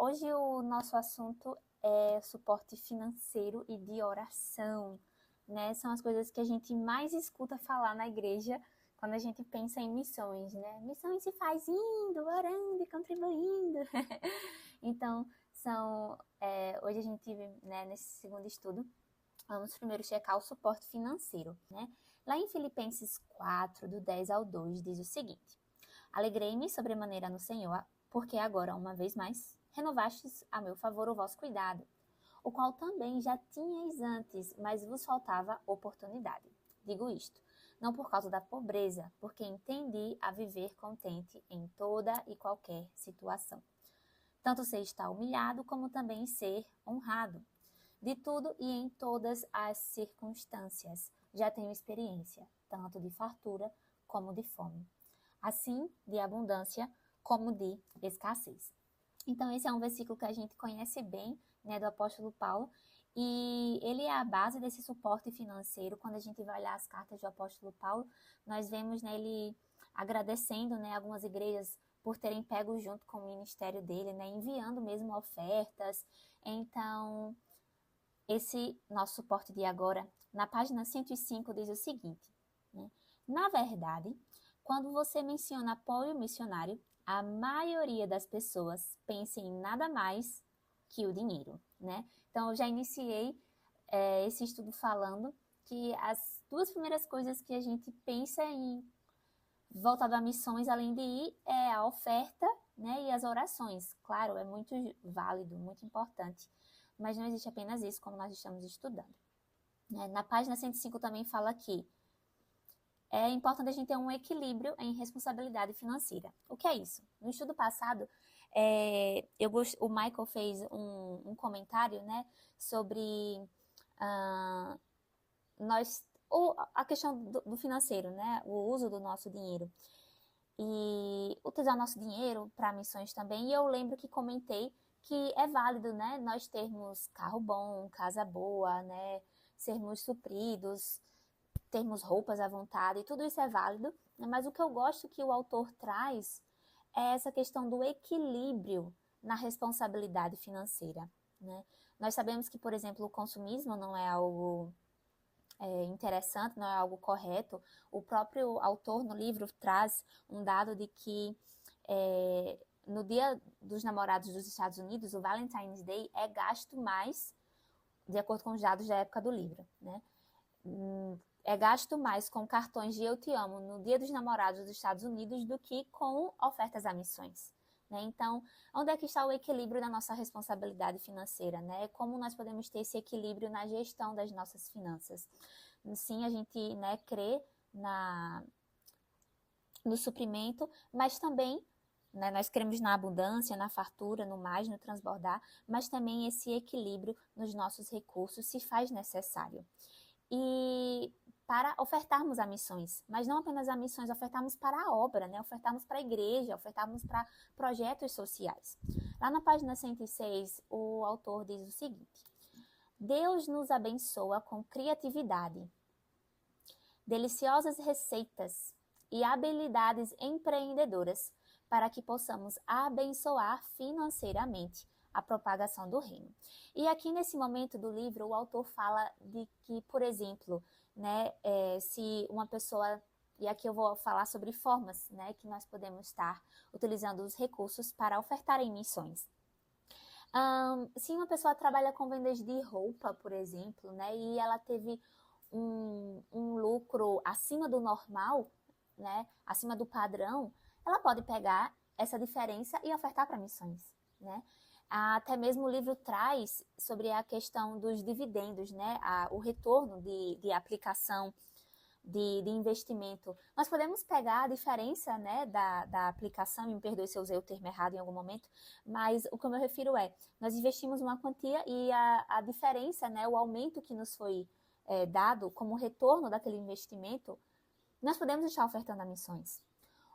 Hoje o nosso assunto é suporte financeiro e de oração, né? São as coisas que a gente mais escuta falar na igreja quando a gente pensa em missões, né? Missões se faz indo, orando e contribuindo. Então, hoje a gente, né, nesse segundo estudo, vamos primeiro checar o suporte financeiro, né? Lá em Filipenses 4, do 10 ao 2, diz o seguinte: Alegrei-me sobremaneira no Senhor, porque agora, uma vez mais, renovastes a meu favor o vosso cuidado, o qual também já tinhais antes, mas vos faltava oportunidade. Digo isto, não por causa da pobreza, porque entendi a viver contente em toda e qualquer situação. Tanto ser estar humilhado, como também ser honrado. De tudo e em todas as circunstâncias, já tenho experiência, tanto de fartura como de fome. Assim, de abundância como de escassez. Então, esse é um versículo que a gente conhece bem, né, do apóstolo Paulo, e ele é a base desse suporte financeiro. Quando a gente vai olhar as cartas do apóstolo Paulo, nós vemos, né, ele agradecendo, né, algumas igrejas por terem pego junto com o ministério dele, né, enviando mesmo ofertas. Então, esse nosso suporte de agora, na página 105, diz o seguinte, né, na verdade, quando você menciona apoio missionário, a maioria das pessoas pensa em nada mais que o dinheiro, né? Então, eu já iniciei esse estudo falando que as duas primeiras coisas que a gente pensa em voltado a missões, além de ir, é a oferta, né, e as orações. Claro, é muito válido, muito importante, mas não existe apenas isso, como nós estamos estudando. Na página 105 também fala que é importante a gente ter um equilíbrio em responsabilidade financeira. O que é isso? No estudo passado, o Michael fez um comentário, né, sobre a questão do financeiro, né, o uso do nosso dinheiro. E utilizar nosso dinheiro para missões também. E eu lembro que comentei que é válido, né, nós termos carro bom, casa boa, né, sermos supridos, termos roupas à vontade, e tudo isso é válido, né? Mas o que eu gosto que o autor traz é essa questão do equilíbrio na responsabilidade financeira, né? Nós sabemos que, por exemplo, o consumismo não é algo interessante, não é algo correto. O próprio autor no livro traz um dado de que no Dia dos Namorados dos Estados Unidos, o Valentine's Day é gasto mais, de acordo com os dados da época do livro, né? É gasto mais com cartões de Eu Te Amo no Dia dos Namorados dos Estados Unidos do que com ofertas a missões, né? Então, onde é que está o equilíbrio da nossa responsabilidade financeira, né? Como nós podemos ter esse equilíbrio na gestão das nossas finanças? Sim, a gente, né, crê no suprimento, mas também, né, nós cremos na abundância, na fartura, no mais, no transbordar, mas também esse equilíbrio nos nossos recursos se faz necessário. E para ofertarmos a missões, mas não apenas a missões, ofertarmos para a obra, né? Ofertarmos para a igreja, ofertarmos para projetos sociais. Lá na página 106, o autor diz o seguinte: Deus nos abençoa com criatividade, deliciosas receitas e habilidades empreendedoras para que possamos abençoar financeiramente a propagação do reino. E aqui nesse momento do livro, o autor fala de que, por exemplo, né, se uma pessoa, e aqui eu vou falar sobre formas, né, que nós podemos estar utilizando os recursos para ofertar em missões. Se uma pessoa trabalha com vendas de roupa, por exemplo, né, e ela teve um lucro acima do normal, né, acima do padrão, ela pode pegar essa diferença e ofertar para missões, né? Até mesmo o livro traz sobre a questão dos dividendos, né? O retorno de aplicação de investimento. Nós podemos pegar a diferença, né, da aplicação, me perdoe se eu usei o termo errado em algum momento, mas o que eu me refiro nós investimos uma quantia e a diferença, né, o aumento que nos foi dado como retorno daquele investimento, nós podemos estar ofertando a missões.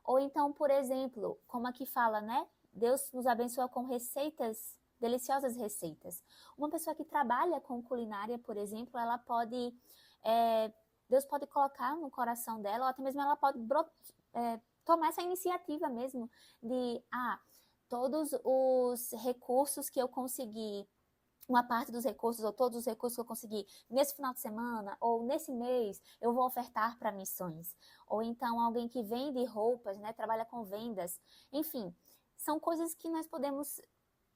Ou então, por exemplo, como aqui fala, né? Deus nos abençoa com receitas, deliciosas receitas. Uma pessoa que trabalha com culinária, por exemplo, ela pode, Deus pode colocar no coração dela, ou até mesmo ela pode tomar essa iniciativa mesmo de, todos os recursos que eu consegui, uma parte dos recursos ou todos os recursos que eu consegui nesse final de semana ou nesse mês, eu vou ofertar para missões. Ou então alguém que vende roupas, né, trabalha com vendas. Enfim, são coisas que nós podemos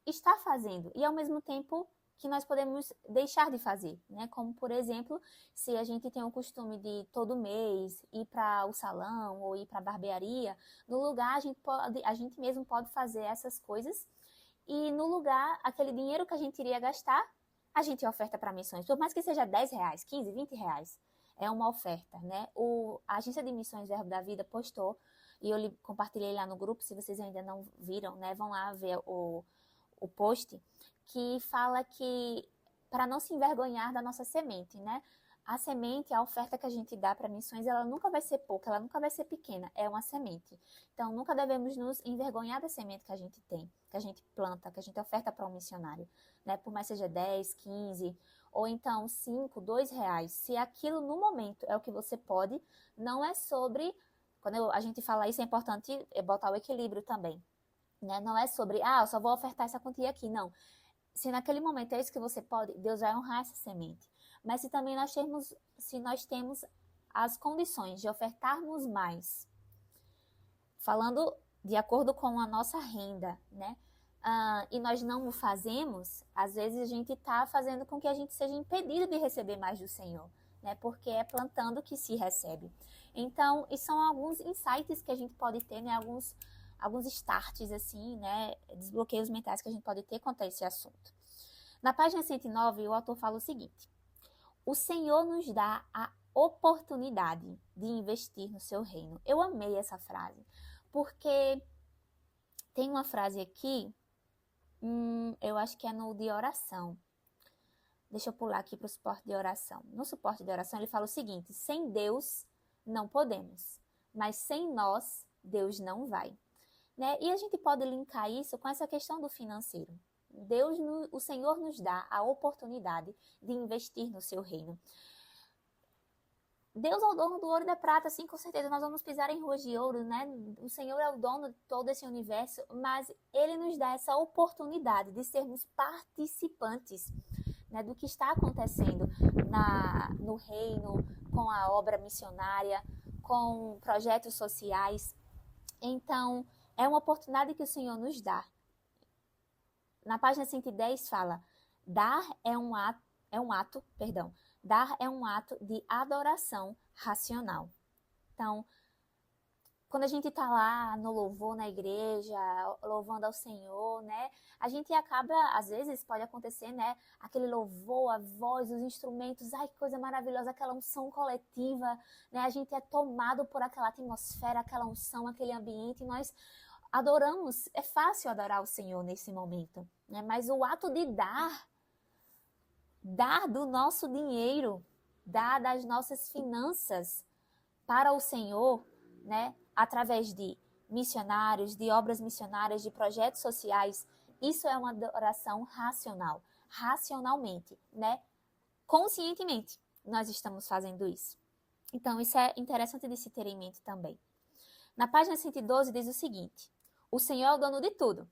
estar fazendo e ao mesmo tempo que nós podemos deixar de fazer, né? Como, por exemplo, se a gente tem o costume de todo mês ir para o salão ou ir para a barbearia, no lugar a gente mesmo pode fazer essas coisas e no lugar, aquele dinheiro que a gente iria gastar, a gente oferta para missões, por mais que seja R$ 10, 15, R$ 20, é uma oferta, né? A Agência de Missões Verbo da Vida postou, e eu compartilhei lá no grupo, se vocês ainda não viram, né? Vão lá ver o post, que fala que para não se envergonhar da nossa semente, né? A semente, a oferta que a gente dá para missões, ela nunca vai ser pouca, ela nunca vai ser pequena, é uma semente. Então, nunca devemos nos envergonhar da semente que a gente tem, que a gente planta, que a gente oferta para um missionário, né? Por mais seja 10, 15, ou então 5, R$ 2. Se aquilo no momento é o que você pode, não é sobre... Quando a gente fala isso, é importante botar o equilíbrio também, né? Não é sobre, eu só vou ofertar essa quantia aqui, não. Se naquele momento é isso que você pode, Deus vai honrar essa semente. Mas se nós temos as condições de ofertarmos mais, falando de acordo com a nossa renda, né? E nós não o fazemos, às vezes a gente está fazendo com que a gente seja impedido de receber mais do Senhor, né? Porque é plantando que se recebe. Então, e são alguns insights que a gente pode ter, né? Alguns starts, assim, né? Desbloqueios mentais que a gente pode ter quanto a esse assunto. Na página 109, o autor fala o seguinte: o Senhor nos dá a oportunidade de investir no seu reino. Eu amei essa frase, porque tem uma frase aqui, eu acho que é no de oração. Deixa eu pular aqui para o suporte de oração. No suporte de oração ele fala o seguinte: sem Deus não podemos, mas sem nós Deus não vai. Né? E a gente pode linkar isso com essa questão do financeiro. O Senhor nos dá a oportunidade de investir no seu reino. Deus é o dono do ouro e da prata, sim, com certeza. Nós vamos pisar em ruas de ouro, né? O Senhor é o dono de todo esse universo, mas Ele nos dá essa oportunidade de sermos participantes, né, do que está acontecendo no reino, com a obra missionária, com projetos sociais. Então, é uma oportunidade que o Senhor nos dá. Na página 110 fala: dar é um ato de adoração racional. Então, quando a gente está lá no louvor na igreja, louvando ao Senhor, né? A gente acaba, às vezes pode acontecer, né? Aquele louvor, a voz, os instrumentos, ai que coisa maravilhosa, aquela unção coletiva, né? A gente é tomado por aquela atmosfera, aquela unção, aquele ambiente, e nós adoramos. É fácil adorar o Senhor nesse momento, né? Mas o ato de dar do nosso dinheiro, dar das nossas finanças para o Senhor, né? Através de missionários, de obras missionárias, de projetos sociais, isso é uma adoração racional, racionalmente, né? Conscientemente, nós estamos fazendo isso. Então, isso é interessante de se ter em mente também. Na página 112 diz o seguinte: o Senhor é o dono de tudo,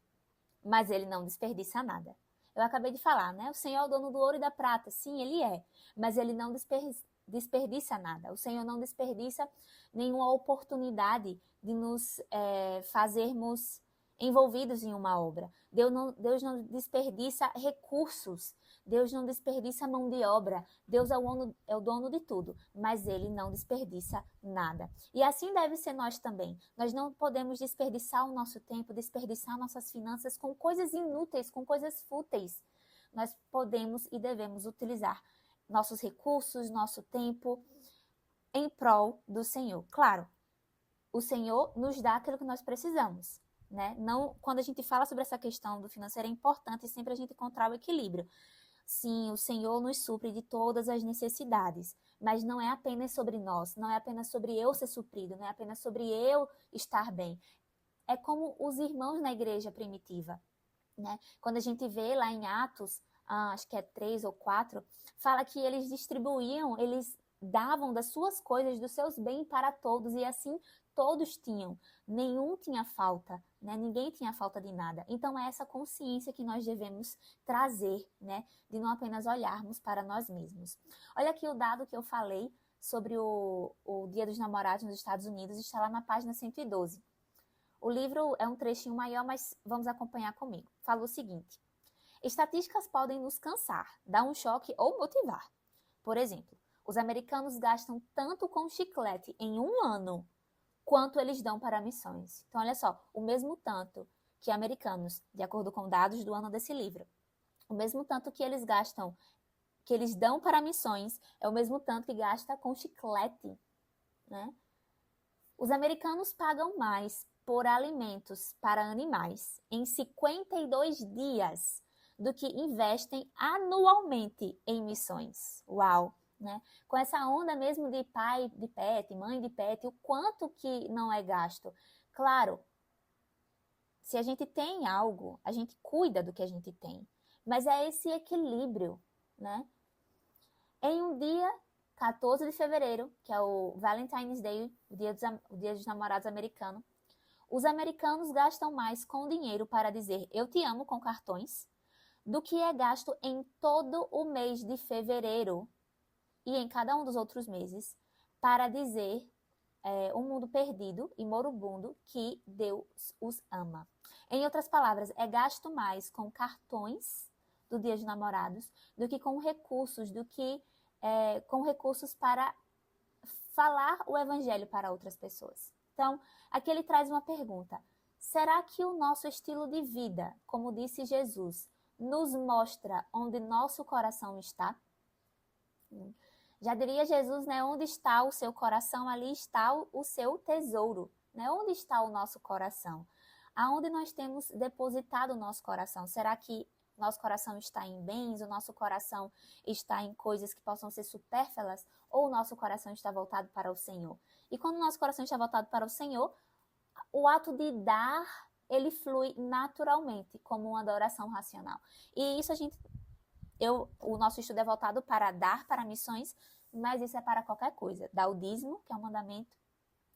mas Ele não desperdiça nada. Eu acabei de falar, né? O Senhor é o dono do ouro e da prata. Sim, Ele é, mas Ele não desperdiça nada. O Senhor não desperdiça nenhuma oportunidade de nos fazermos envolvidos em uma obra. Deus não desperdiça recursos. Deus não desperdiça mão de obra. Deus é o dono de tudo, mas Ele não desperdiça nada. E assim deve ser nós também. Nós não podemos desperdiçar o nosso tempo, desperdiçar nossas finanças com coisas inúteis, com coisas fúteis. Nós podemos e devemos utilizar nossos recursos, nosso tempo em prol do Senhor. Claro, o Senhor nos dá aquilo que nós precisamos, né? Não, quando a gente fala sobre essa questão do financeiro, é importante sempre a gente encontrar o equilíbrio. Sim, o Senhor nos supre de todas as necessidades, mas não é apenas sobre nós, não é apenas sobre eu ser suprido, não é apenas sobre eu estar bem. É como os irmãos na igreja primitiva, né? Quando a gente vê lá em Atos, acho que é 3 ou 4, fala que eles distribuíam, eles davam das suas coisas, dos seus bens para todos, e assim todos tinham. Nenhum tinha falta, né? Ninguém tinha falta de nada. Então é essa consciência que nós devemos trazer, né? De não apenas olharmos para nós mesmos. Olha aqui o dado que eu falei sobre o Dia dos Namorados nos Estados Unidos, está lá na página 112. O livro é um trechinho maior, mas vamos acompanhar comigo. Fala o seguinte: estatísticas podem nos cansar, dar um choque ou motivar. Por exemplo, os americanos gastam tanto com chiclete em um ano quanto eles dão para missões. Então, olha só, o mesmo tanto que americanos, de acordo com dados do ano desse livro, o mesmo tanto que eles gastam, que eles dão para missões, é o mesmo tanto que gasta com chiclete, né? Os americanos pagam mais por alimentos para animais em 52 dias do que investem anualmente em missões. Uau! Né? Com essa onda mesmo de pai de pet, mãe de pet, o quanto que não é gasto. Claro, se a gente tem algo, a gente cuida do que a gente tem. Mas é esse equilíbrio, né? Em um dia, 14 de fevereiro, que é o Valentine's Day, o dia dos namorados americano, os americanos gastam mais com dinheiro para dizer eu te amo com cartões do que é gasto em todo o mês de fevereiro e em cada um dos outros meses para dizer um mundo perdido e moribundo que Deus os ama. Em outras palavras, é gasto mais com cartões do Dia dos Namorados do que com recursos, com recursos para falar o evangelho para outras pessoas. Então, aqui ele traz uma pergunta: será que o nosso estilo de vida, como disse Jesus, nos mostra onde nosso coração está? Já diria Jesus, né? Onde está o seu coração, ali está o seu tesouro, né? Onde está o nosso coração? Aonde nós temos depositado o nosso coração? Será que nosso coração está em bens? O nosso coração está em coisas que possam ser supérfluas? Ou o nosso coração está voltado para o Senhor? E quando o nosso coração está voltado para o Senhor, o ato de dar, ele flui naturalmente, como uma adoração racional. E isso o nosso estudo é voltado para dar para missões, mas isso é para qualquer coisa. Dar o dízimo, que é um mandamento,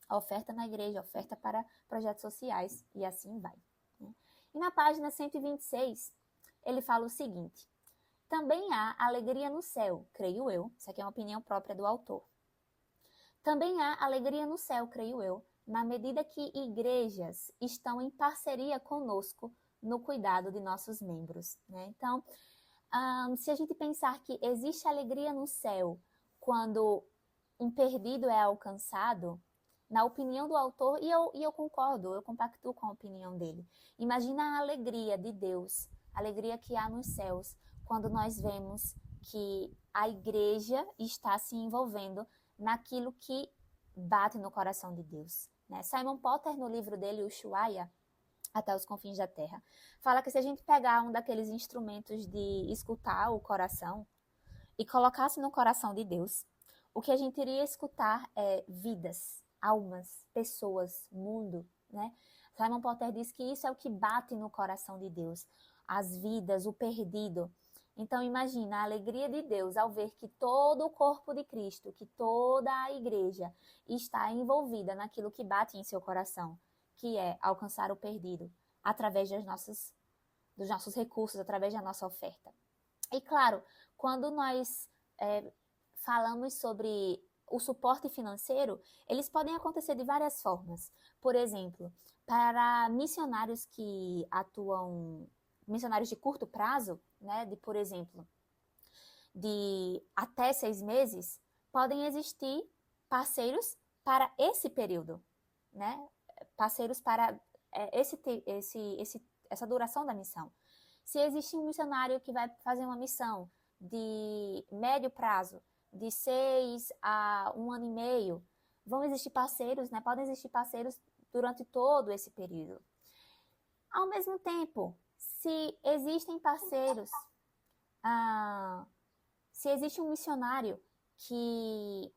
a oferta na igreja, a oferta para projetos sociais, e assim vai. Né? E na página 126, ele fala o seguinte: também há alegria no céu, creio eu. Isso aqui é uma opinião própria do autor. Também há alegria no céu, creio eu, na medida que igrejas estão em parceria conosco no cuidado de nossos membros. Né? Então, se a gente pensar que existe alegria no céu quando um perdido é alcançado, na opinião do autor, e eu concordo, eu compactuo com a opinião dele. Imagina a alegria de Deus, a alegria que há nos céus, quando nós vemos que a igreja está se envolvendo naquilo que bate no coração de Deus. Né? Simon Potter, no livro dele, o Ushuaia, Até os Confins da Terra, fala que se a gente pegar um daqueles instrumentos de escutar o coração e colocasse no coração de Deus, o que a gente iria escutar é vidas, almas, pessoas, mundo, né? Simon Potter diz que isso é o que bate no coração de Deus, as vidas, o perdido. Então imagina a alegria de Deus ao ver que todo o corpo de Cristo, que toda a igreja está envolvida naquilo que bate em seu coração, que é alcançar o perdido através dos nossos recursos, através da nossa oferta. E claro, quando nós falamos sobre o suporte financeiro, eles podem acontecer de várias formas. Por exemplo, para missionários que atuam, missionários de curto prazo, né, por exemplo, de até 6 meses, podem existir parceiros para esse período, né? Parceiros para essa duração da missão. Se existe um missionário que vai fazer uma missão de médio prazo, de 6 a 1 ano e meio, vão existir parceiros, né? Podem existir parceiros durante todo esse período. Ao mesmo tempo, se existem parceiros, se existe um missionário que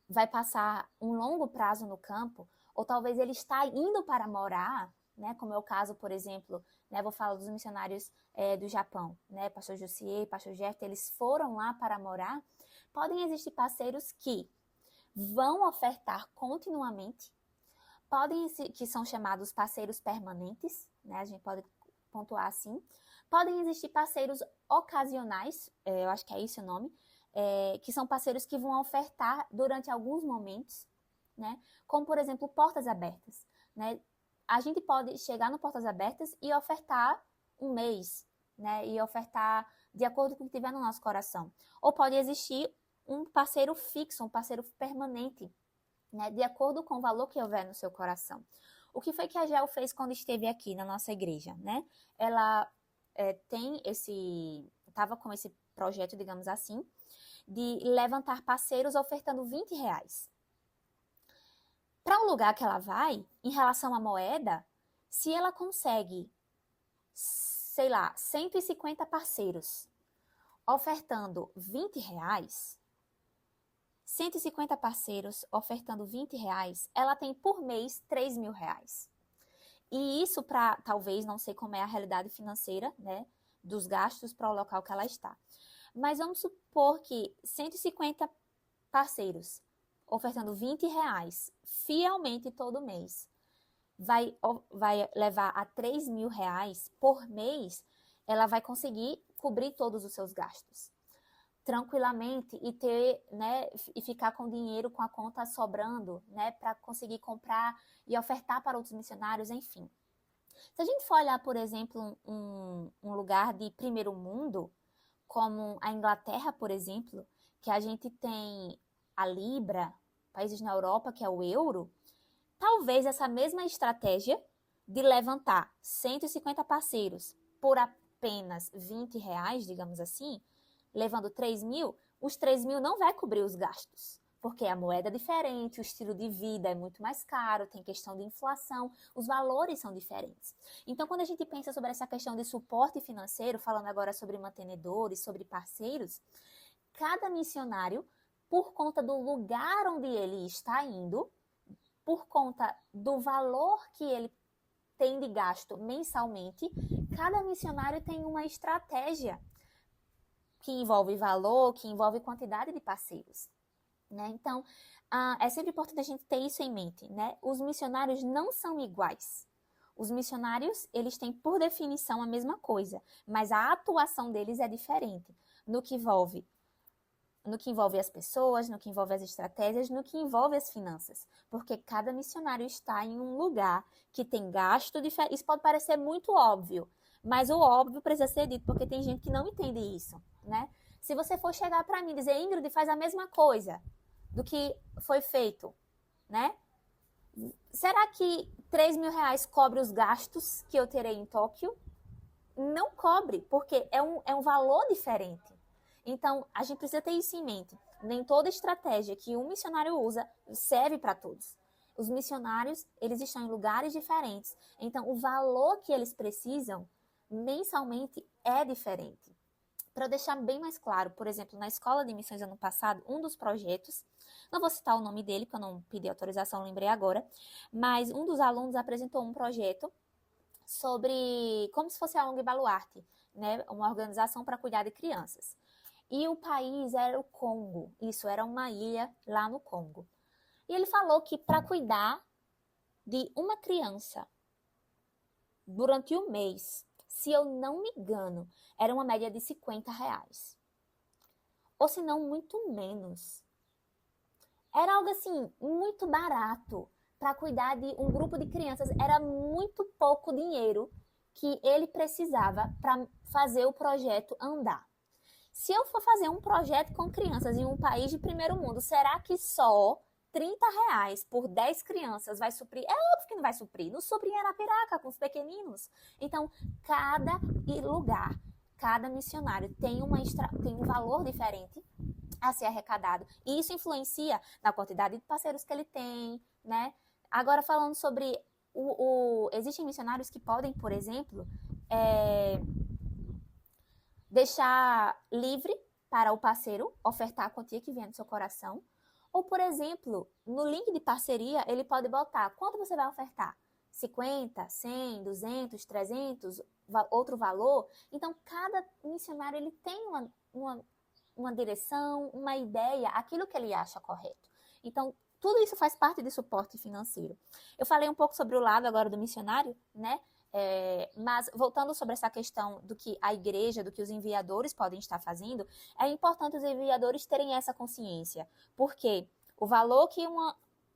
vai passar um longo prazo no campo, ou talvez ele está indo para morar, né? Como é o caso, por exemplo, né? Vou falar dos missionários do Japão, né? Pastor Jussier, Pastor Jeff, eles foram lá para morar. Podem existir parceiros que vão ofertar continuamente, que são chamados parceiros permanentes, né? A gente pode pontuar assim. Podem existir parceiros ocasionais, eu acho que é esse o nome, que são parceiros que vão ofertar durante alguns momentos, né? Como, por exemplo, portas abertas, né? A gente pode chegar no Portas Abertas e ofertar um mês, né? E ofertar de acordo com o que tiver no nosso coração. Ou pode existir um parceiro fixo, um parceiro permanente, né? De acordo com o valor que houver no seu coração. O que foi que a Gel fez quando esteve aqui na nossa igreja, né? Ela estava com esse projeto, digamos assim, de levantar parceiros ofertando R$20. Para o lugar que ela vai, em relação à moeda, se ela consegue, sei lá, 150 parceiros ofertando R$20, 150 parceiros ofertando R$20, ela tem por mês R$3.000. E isso para, talvez, não sei como é a realidade financeira, né, dos gastos para o local que ela está. Mas vamos supor que 150 parceiros ofertando R$20 fielmente todo mês vai levar a R$3.000 por mês, ela vai conseguir cobrir todos os seus gastos tranquilamente e ter, né, e ficar com dinheiro, com a conta sobrando, né, para conseguir comprar e ofertar para outros missionários, enfim. Se a gente for olhar, por exemplo, um lugar de primeiro mundo, como a Inglaterra, por exemplo, que a gente tem a Libra, países na Europa, que é o euro, talvez essa mesma estratégia de levantar 150 parceiros por apenas R$20, digamos assim, levando 3.000, os 3.000 não vai cobrir os gastos, porque a moeda é diferente, o estilo de vida é muito mais caro, tem questão de inflação, os valores são diferentes. Então, quando a gente pensa sobre essa questão de suporte financeiro, falando agora sobre mantenedores, sobre parceiros, cada missionário, por conta do lugar onde ele está indo, por conta do valor que ele tem de gasto mensalmente, cada missionário tem uma estratégia que envolve valor, que envolve quantidade de parceiros, né? Então, é sempre importante a gente ter isso em mente, né? Os missionários não são iguais. Os missionários, eles têm por definição a mesma coisa, mas a atuação deles é diferente no que envolve as pessoas, no que envolve as estratégias, no que envolve as finanças, porque cada missionário está em um lugar que tem gasto diferente. Isso pode parecer muito óbvio, mas o óbvio precisa ser dito, porque tem gente que não entende isso, né? Se você for chegar para mim e dizer, Ingrid, faz a mesma coisa do que foi feito, né? Será que R$3.000 cobre os gastos que eu terei em Tóquio? Não cobre, porque é um valor diferente. Então, a gente precisa ter isso em mente. Nem toda estratégia que um missionário usa serve para todos. Os missionários, eles estão em lugares diferentes. Então, o valor que eles precisam mensalmente é diferente. Para deixar bem mais claro, por exemplo, na Escola de Missões ano passado, um dos projetos, não vou citar o nome dele, porque eu não pedi autorização, lembrei agora, mas um dos alunos apresentou um projeto sobre, como se fosse a ONG Baluarte, né, uma organização para cuidar de crianças. E o país era o Congo, isso, era uma ilha lá no Congo. E ele falou que para cuidar de uma criança durante um mês, se eu não me engano, era uma média de R$50. Ou se não, muito menos. Era algo assim, muito barato para cuidar de um grupo de crianças. Era muito pouco dinheiro que ele precisava para fazer o projeto andar. Se eu for fazer um projeto com crianças em um país de primeiro mundo, será que só R$30 por 10 crianças vai suprir? É óbvio que não vai suprir. Não suprir em Arapiraca com os pequeninos. Então, cada lugar, cada missionário tem um valor diferente a ser arrecadado. E isso influencia na quantidade de parceiros que ele tem, né? Agora, falando sobre existem missionários que podem, por exemplo, deixar livre para o parceiro ofertar a quantia que vier no seu coração. Ou, por exemplo, no link de parceria, ele pode botar quanto você vai ofertar. 50, 100, 200, 300, outro valor. Então, cada missionário ele tem uma direção, uma ideia, aquilo que ele acha correto. Então, tudo isso faz parte de suporte financeiro. Eu falei um pouco sobre o lado agora do missionário, né? Mas voltando sobre essa questão do que a igreja, do que os enviadores podem estar fazendo, é importante os enviadores terem essa consciência, porque o valor que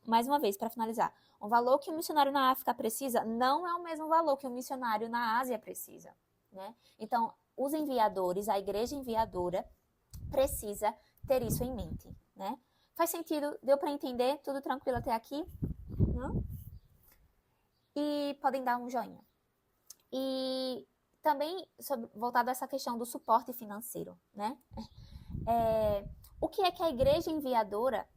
mais uma vez, para finalizar, o valor que um missionário na África precisa não é o mesmo valor que um missionário na Ásia precisa, né? Então, os enviadores, a igreja enviadora, precisa ter isso em mente, né? Faz sentido? Deu para entender? Tudo tranquilo até aqui? Não? E podem dar um joinha. E também, voltado a essa questão do suporte financeiro, né? O que é que a igreja enviadora,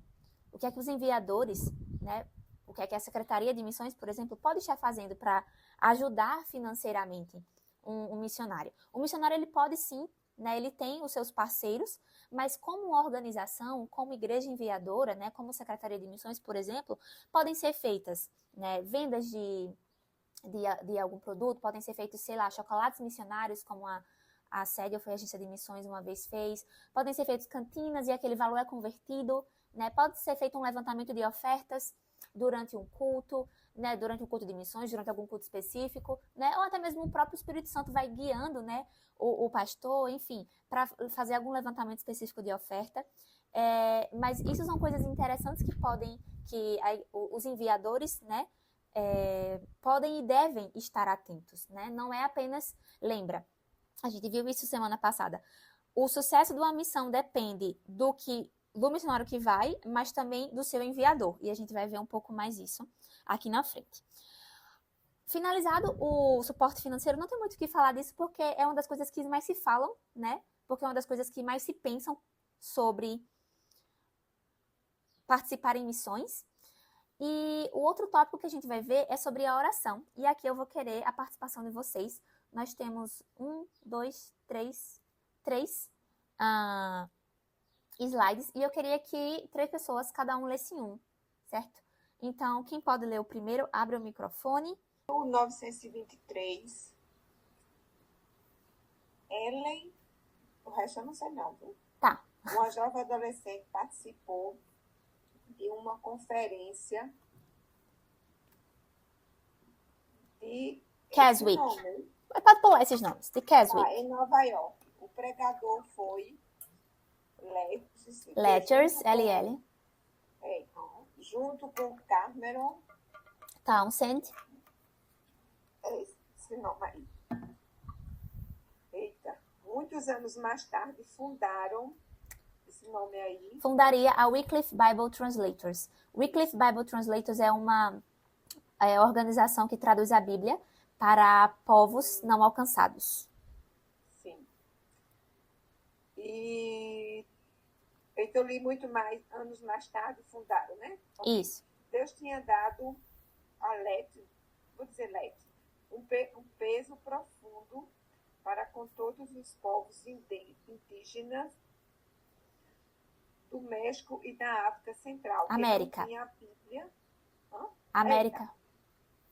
o que é que os enviadores, né? O que é que a Secretaria de Missões, por exemplo, pode estar fazendo para ajudar financeiramente um missionário? O missionário, ele pode sim, né? Ele tem os seus parceiros, mas como organização, como igreja enviadora, né? Como Secretaria de Missões, por exemplo, podem ser feitas, né? Vendas de algum produto, podem ser feitos, sei lá, chocolates missionários, como a SEG, foi a agência de missões, uma vez fez. Podem ser feitos cantinas e aquele valor é convertido, né? Pode ser feito um levantamento de ofertas durante um culto, né? Durante um culto de missões, durante algum culto específico, né? Ou até mesmo o próprio Espírito Santo vai guiando, né? O pastor, enfim, para fazer algum levantamento específico de oferta. Mas isso são coisas interessantes que os enviadores, né? Podem e devem estar atentos, né? Não é apenas, lembra, a gente viu isso semana passada, o sucesso de uma missão depende do missionário que vai, mas também do seu enviador, e a gente vai ver um pouco mais isso aqui na frente. Finalizado o suporte financeiro, não tem muito o que falar disso, porque é uma das coisas que mais se falam, né? Porque é uma das coisas que mais se pensam sobre participar em missões. E o outro tópico que a gente vai ver é sobre a oração. E aqui eu vou querer a participação de vocês. Nós temos 3 slides. E eu queria que 3 pessoas, cada um lesse um, certo? Então, quem pode ler o primeiro, abre o microfone. O 923. Ellen, o resto eu não sei não, viu? Tá. Uma jovem adolescente participou de uma conferência de Keswick. Pode pular esses nomes, de Keswick. Em Nova York. O pregador foi Letters, LL. Junto com Cameron Townsend. Esse nome aí. Eita. Muitos anos mais tarde fundaram esse nome aí. Fundaria a Wycliffe Bible Translators. Wycliffe Bible Translators é uma organização que traduz a Bíblia para povos não alcançados. Sim. E então li muito mais anos mais tarde fundaram, né? Isso. Deus tinha dado a Lete, vou dizer Lete, um peso profundo para com todos os povos indígenas do México e da África Central. América. Que não tinha a Bíblia. América.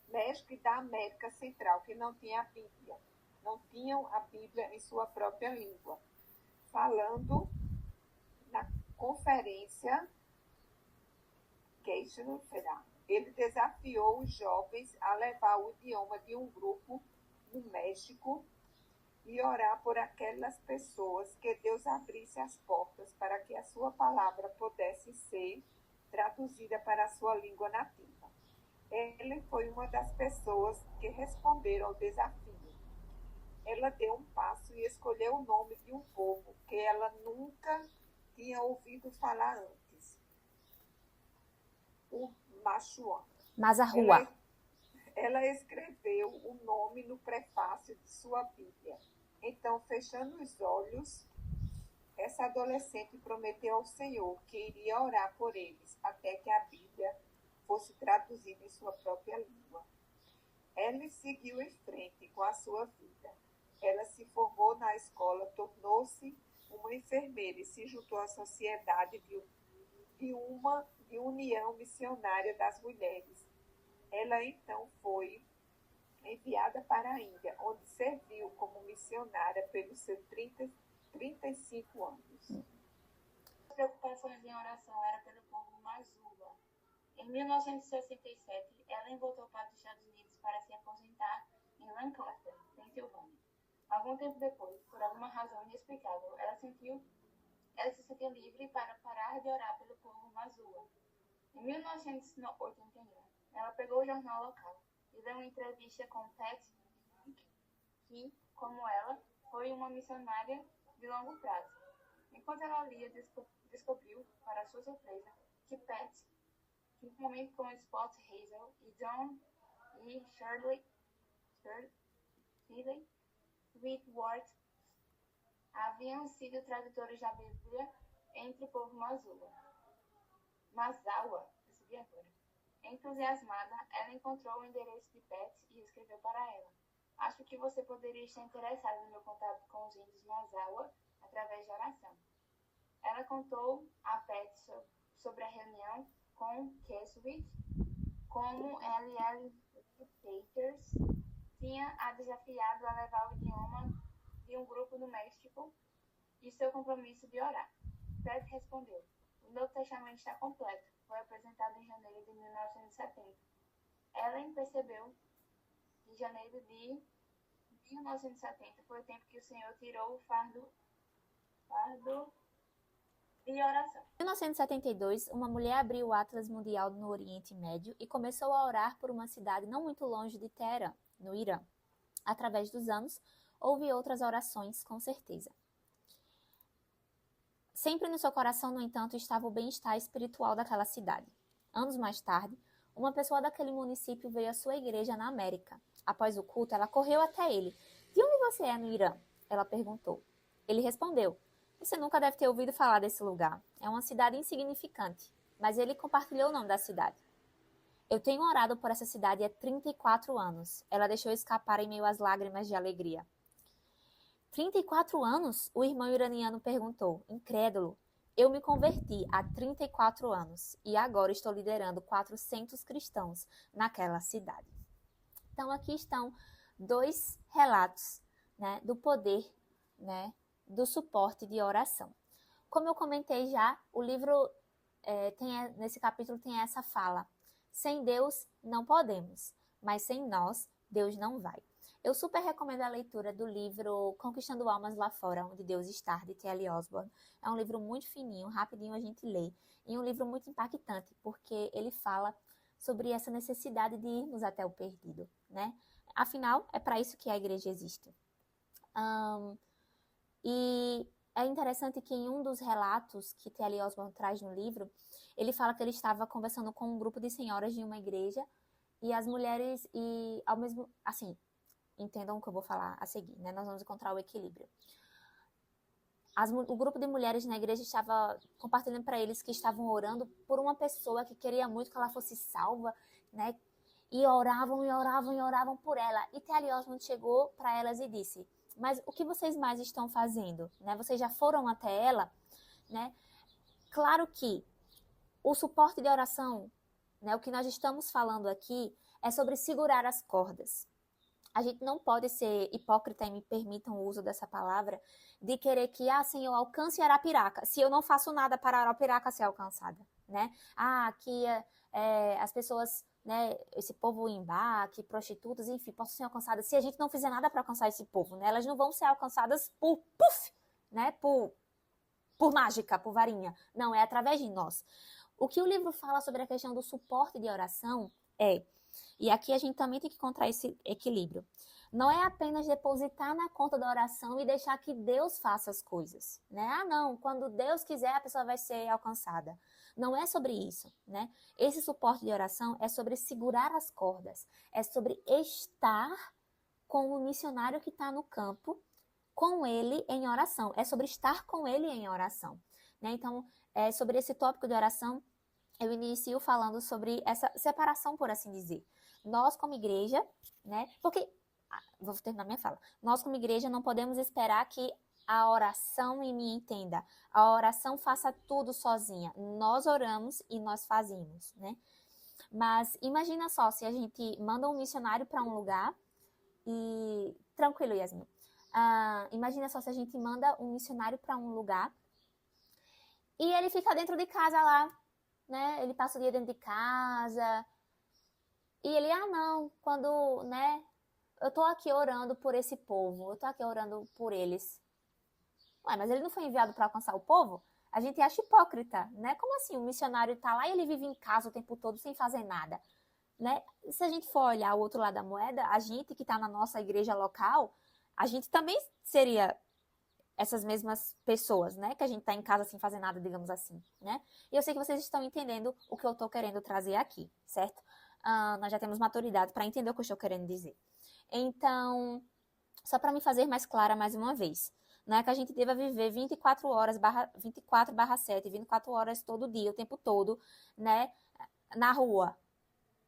México e da América Central, que não tinha a Bíblia. Não tinham a Bíblia em sua própria língua. Falando na conferência, ele desafiou os jovens a levar o idioma de um grupo no México e orar por aquelas pessoas, que Deus abrisse as portas para que a sua palavra pudesse ser traduzida para a sua língua nativa. Ele foi uma das pessoas que responderam ao desafio. Ela deu um passo e escolheu o nome de um povo que ela nunca tinha ouvido falar antes. O Machuan. Mazahua. Ela escreveu o nome no prefácio de sua Bíblia. Então, fechando os olhos, essa adolescente prometeu ao Senhor que iria orar por eles até que a Bíblia fosse traduzida em sua própria língua. Ela seguiu em frente com a sua vida. Ela se formou na escola, tornou-se uma enfermeira e se juntou à sociedade de União Missionária das Mulheres. Ela então foi enviada para a Índia, onde serviu como missionária pelos seus 35 anos. As preocupações em oração era pelo povo Mazula. Em 1967, Ellen voltou para os Estados Unidos para se aposentar em Lancaster, Pensilvânia. Algum tempo depois, por alguma razão inexplicável, ela se sentiu livre para parar de orar pelo povo Mazula. Em 1981, ela pegou o jornal local e deu uma entrevista com Pat que, como ela, foi uma missionária de longo prazo. Enquanto ela lia, descobriu, para sua surpresa, que Pat, juntamente com Spot Hazel e John e Shirley Whitworth, haviam sido tradutores da Bíblia entre o povo Mazawa. Entusiasmada, ela encontrou o endereço de Pat e escreveu para ela. Acho que você poderia estar interessado no meu contato com os índios Mazawa através de oração. Ela contou a Pat sobre a reunião com Keswick, como L.L. Peters tinha a desafiado a levar o idioma de um grupo no México e seu compromisso de orar. Pat respondeu: o Novo Testamento está completo. Foi apresentado em janeiro de 1970. Ellen percebeu que janeiro de 1970 foi o tempo que o Senhor tirou o fardo de oração. Em 1972, uma mulher abriu o Atlas Mundial no Oriente Médio e começou a orar por uma cidade não muito longe de Teherã, no Irã. Através dos anos, houve outras orações, com certeza. Sempre no seu coração, no entanto, estava o bem-estar espiritual daquela cidade. Anos mais tarde, uma pessoa daquele município veio à sua igreja na América. Após o culto, ela correu até ele. De onde você é no Irã? Ela perguntou. Ele respondeu: você nunca deve ter ouvido falar desse lugar. É uma cidade insignificante. Mas ele compartilhou o nome da cidade. Eu tenho orado por essa cidade há 34 anos. Ela deixou escapar em meio às lágrimas de alegria. 34 anos? O irmão iraniano perguntou, incrédulo. Eu me converti há 34 anos e agora estou liderando 400 cristãos naquela cidade. Então, aqui estão 2 relatos, né, do poder, né, do suporte de oração. Como eu comentei já, o livro, nesse capítulo, tem essa fala. Sem Deus, não podemos, mas sem nós, Deus não vai. Eu super recomendo a leitura do livro Conquistando Almas Lá Fora, Onde Deus Está, de T.L. Osborne. É um livro muito fininho, rapidinho a gente lê. E um livro muito impactante, porque ele fala sobre essa necessidade de irmos até o perdido, né? Afinal, é para isso que a igreja existe. E é interessante que em um dos relatos que T.L. Osborne traz no livro, ele fala que ele estava conversando com um grupo de senhoras de uma igreja e as mulheres, e ao mesmo, assim, entendam o que eu vou falar a seguir, né? Nós vamos encontrar o equilíbrio. O grupo de mulheres na igreja estava compartilhando para eles que estavam orando por uma pessoa que queria muito que ela fosse salva, né? E oravam e oravam e oravam por ela. E T.L. Osborne chegou para elas e disse: mas o que vocês mais estão fazendo? Né? Vocês já foram até ela? Né? Claro que o suporte de oração, né, o que nós estamos falando aqui, é sobre segurar as cordas. A gente não pode ser hipócrita, e me permitam o uso dessa palavra, de querer que, Senhor, alcance Arapiraca, se eu não faço nada para Arapiraca ser alcançada, né? Aqui as pessoas, né, esse povo embarque, prostitutas, enfim, possam ser alcançadas. Se a gente não fizer nada para alcançar esse povo, né, elas não vão ser alcançadas por puff, né, por mágica, por varinha. Não, é através de nós. O que o livro fala sobre a questão do suporte de oração e aqui a gente também tem que encontrar esse equilíbrio. Não é apenas depositar na conta da oração e deixar que Deus faça as coisas, né? Não, quando Deus quiser a pessoa vai ser alcançada. Não é sobre isso, né? Esse suporte de oração é sobre segurar as cordas, é sobre estar com o missionário que está no campo, com ele em oração, é sobre estar com ele em oração, né? Então, sobre esse tópico de oração, eu inicio falando sobre essa separação, por assim dizer. Nós, como igreja, né? Porque, vou terminar minha fala. Nós, como igreja, não podemos esperar que a oração, e me entenda, a oração faça tudo sozinha. Nós oramos e nós fazemos, né? Mas imagina só se a gente manda um missionário para um lugar e... Tranquilo, Yasmin. Imagina só se a gente manda um missionário para um lugar e ele fica dentro de casa lá, né? Ele passa o dia dentro de casa e ele, não, quando, né? Eu tô aqui orando por esse povo, eu tô aqui orando por eles. Ué, mas ele não foi enviado para alcançar o povo? A gente acha hipócrita, né? Como assim? O missionário tá lá e ele vive em casa o tempo todo sem fazer nada, né? Se a gente for olhar o outro lado da moeda, a gente que tá na nossa igreja local, a gente também seria essas mesmas pessoas, né? Que a gente tá em casa sem fazer nada, digamos assim, né? E eu sei que vocês estão entendendo o que eu tô querendo trazer aqui, certo? Nós já temos maturidade para entender o que eu estou querendo dizer. Então, só para me fazer mais clara mais uma vez, não é que a gente deva viver 24 horas, 24/7, 24 horas todo dia, o tempo todo, né, na rua.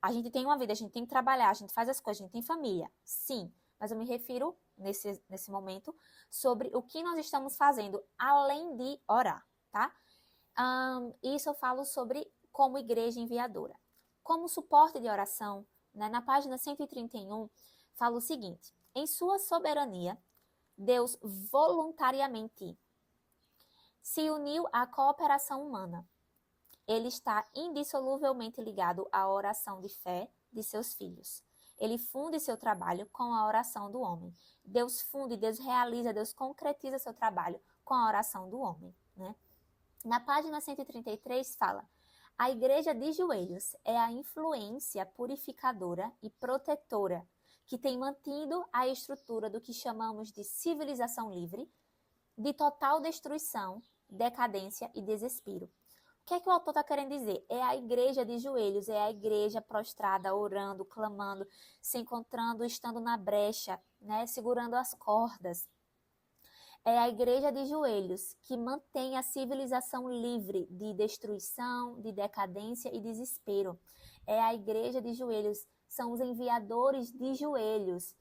A gente tem uma vida, a gente tem que trabalhar, a gente faz as coisas, a gente tem família, sim, mas eu me refiro, nesse momento, sobre o que nós estamos fazendo, além de orar, tá? Isso eu falo sobre como igreja enviadora. Como suporte de oração, né, na página 131, fala o seguinte: em sua soberania, Deus voluntariamente se uniu à cooperação humana. Ele está indissoluvelmente ligado à oração de fé de seus filhos. Ele funde seu trabalho com a oração do homem. Deus funde, Deus realiza, Deus concretiza seu trabalho com a oração do homem, né? Na página 133 fala: a igreja de joelhos é a influência purificadora e protetora que tem mantido a estrutura do que chamamos de civilização livre, de total destruição, decadência e desespero. O que é que o autor está querendo dizer? É a igreja de joelhos, é a igreja prostrada, orando, clamando, se encontrando, estando na brecha, né, segurando as cordas. É a igreja de joelhos que mantém a civilização livre de destruição, de decadência e desespero. É a igreja de joelhos, são os enviadores de joelhos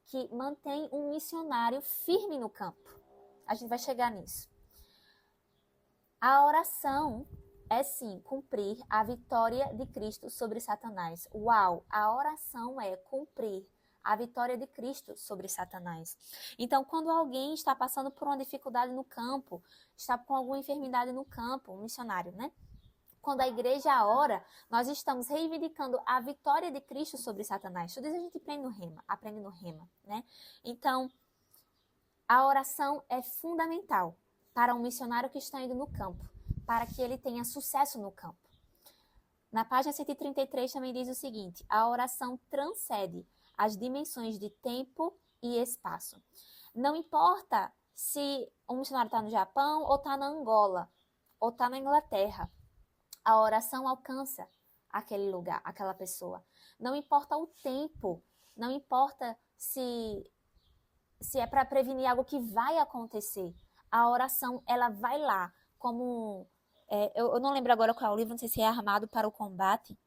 que mantém um missionário firme no campo. A gente vai chegar nisso. A oração é sim cumprir a vitória de Cristo sobre Satanás. Uau! A oração é cumprir a vitória de Cristo sobre Satanás. Então, quando alguém está passando por uma dificuldade no campo, está com alguma enfermidade no campo, um missionário, né? Quando a igreja ora, nós estamos reivindicando a vitória de Cristo sobre Satanás. Tudo isso a gente aprende no rema, né? Então, a oração é fundamental para um missionário que está indo no campo, para que ele tenha sucesso no campo. Na página 133 também diz o seguinte: a oração transcende as dimensões de tempo e espaço. Não importa se um missionário está no Japão, ou está na Angola, ou está na Inglaterra. A oração alcança aquele lugar, aquela pessoa. Não importa o tempo, não importa se é para prevenir algo que vai acontecer. A oração, ela vai lá, como... eu não lembro agora qual é o livro, não sei se é Armado para o Combate,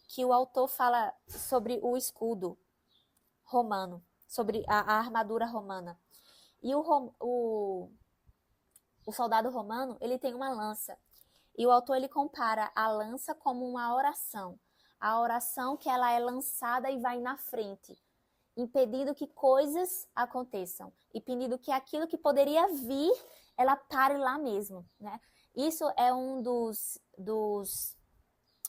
que o autor fala sobre o escudo romano, sobre a armadura romana. E o soldado romano, ele tem uma lança. E o autor, ele compara a lança como uma oração. A oração que ela é lançada e vai na frente, impedindo que coisas aconteçam, impedindo que aquilo que poderia vir, ela pare lá mesmo, né? Isso é um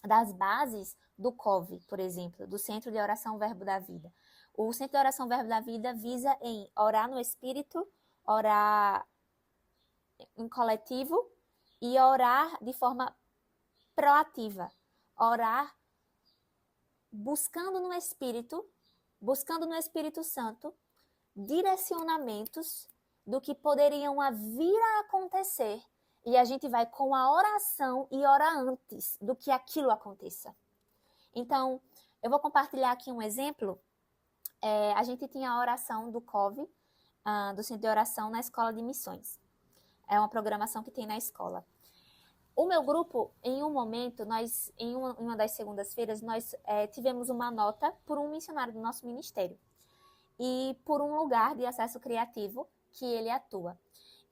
das bases do COV, por exemplo, do Centro de Oração Verbo da Vida. O Centro de Oração Verbo da Vida visa em orar no Espírito, orar em coletivo e orar de forma proativa. Orar buscando no Espírito Santo direcionamentos do que poderiam vir a acontecer. E a gente vai com a oração e ora antes do que aquilo aconteça. Então, eu vou compartilhar aqui um exemplo. A gente tinha a oração do COV, do Centro de Oração, na Escola de Missões. É uma programação que tem na escola. O meu grupo, em um momento, em uma das segundas-feiras, nós tivemos uma nota por um missionário do nosso ministério e por um lugar de acesso criativo que ele atua.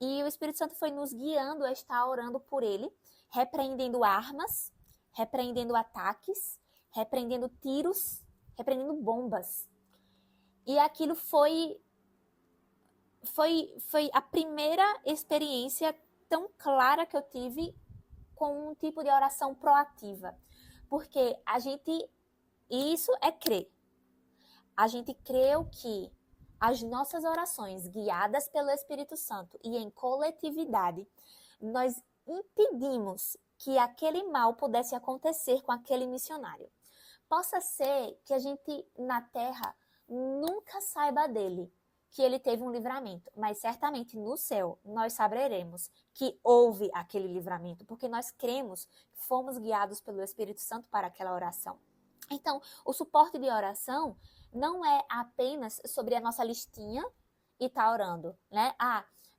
E o Espírito Santo foi nos guiando a estar orando por ele, repreendendo armas, repreendendo ataques, repreendendo tiros, repreendendo bombas. E aquilo foi a primeira experiência tão clara que eu tive com um tipo de oração proativa. Porque isso é crer. A gente creu que as nossas orações, guiadas pelo Espírito Santo e em coletividade, nós impedimos que aquele mal pudesse acontecer com aquele missionário. Possa ser que a gente, na Terra, nunca saiba dele, que ele teve um livramento, mas certamente no céu nós saberemos que houve aquele livramento, porque nós cremos, fomos guiados pelo Espírito Santo para aquela oração. Então, o suporte de oração não é apenas sobre a nossa listinha e tá orando, né?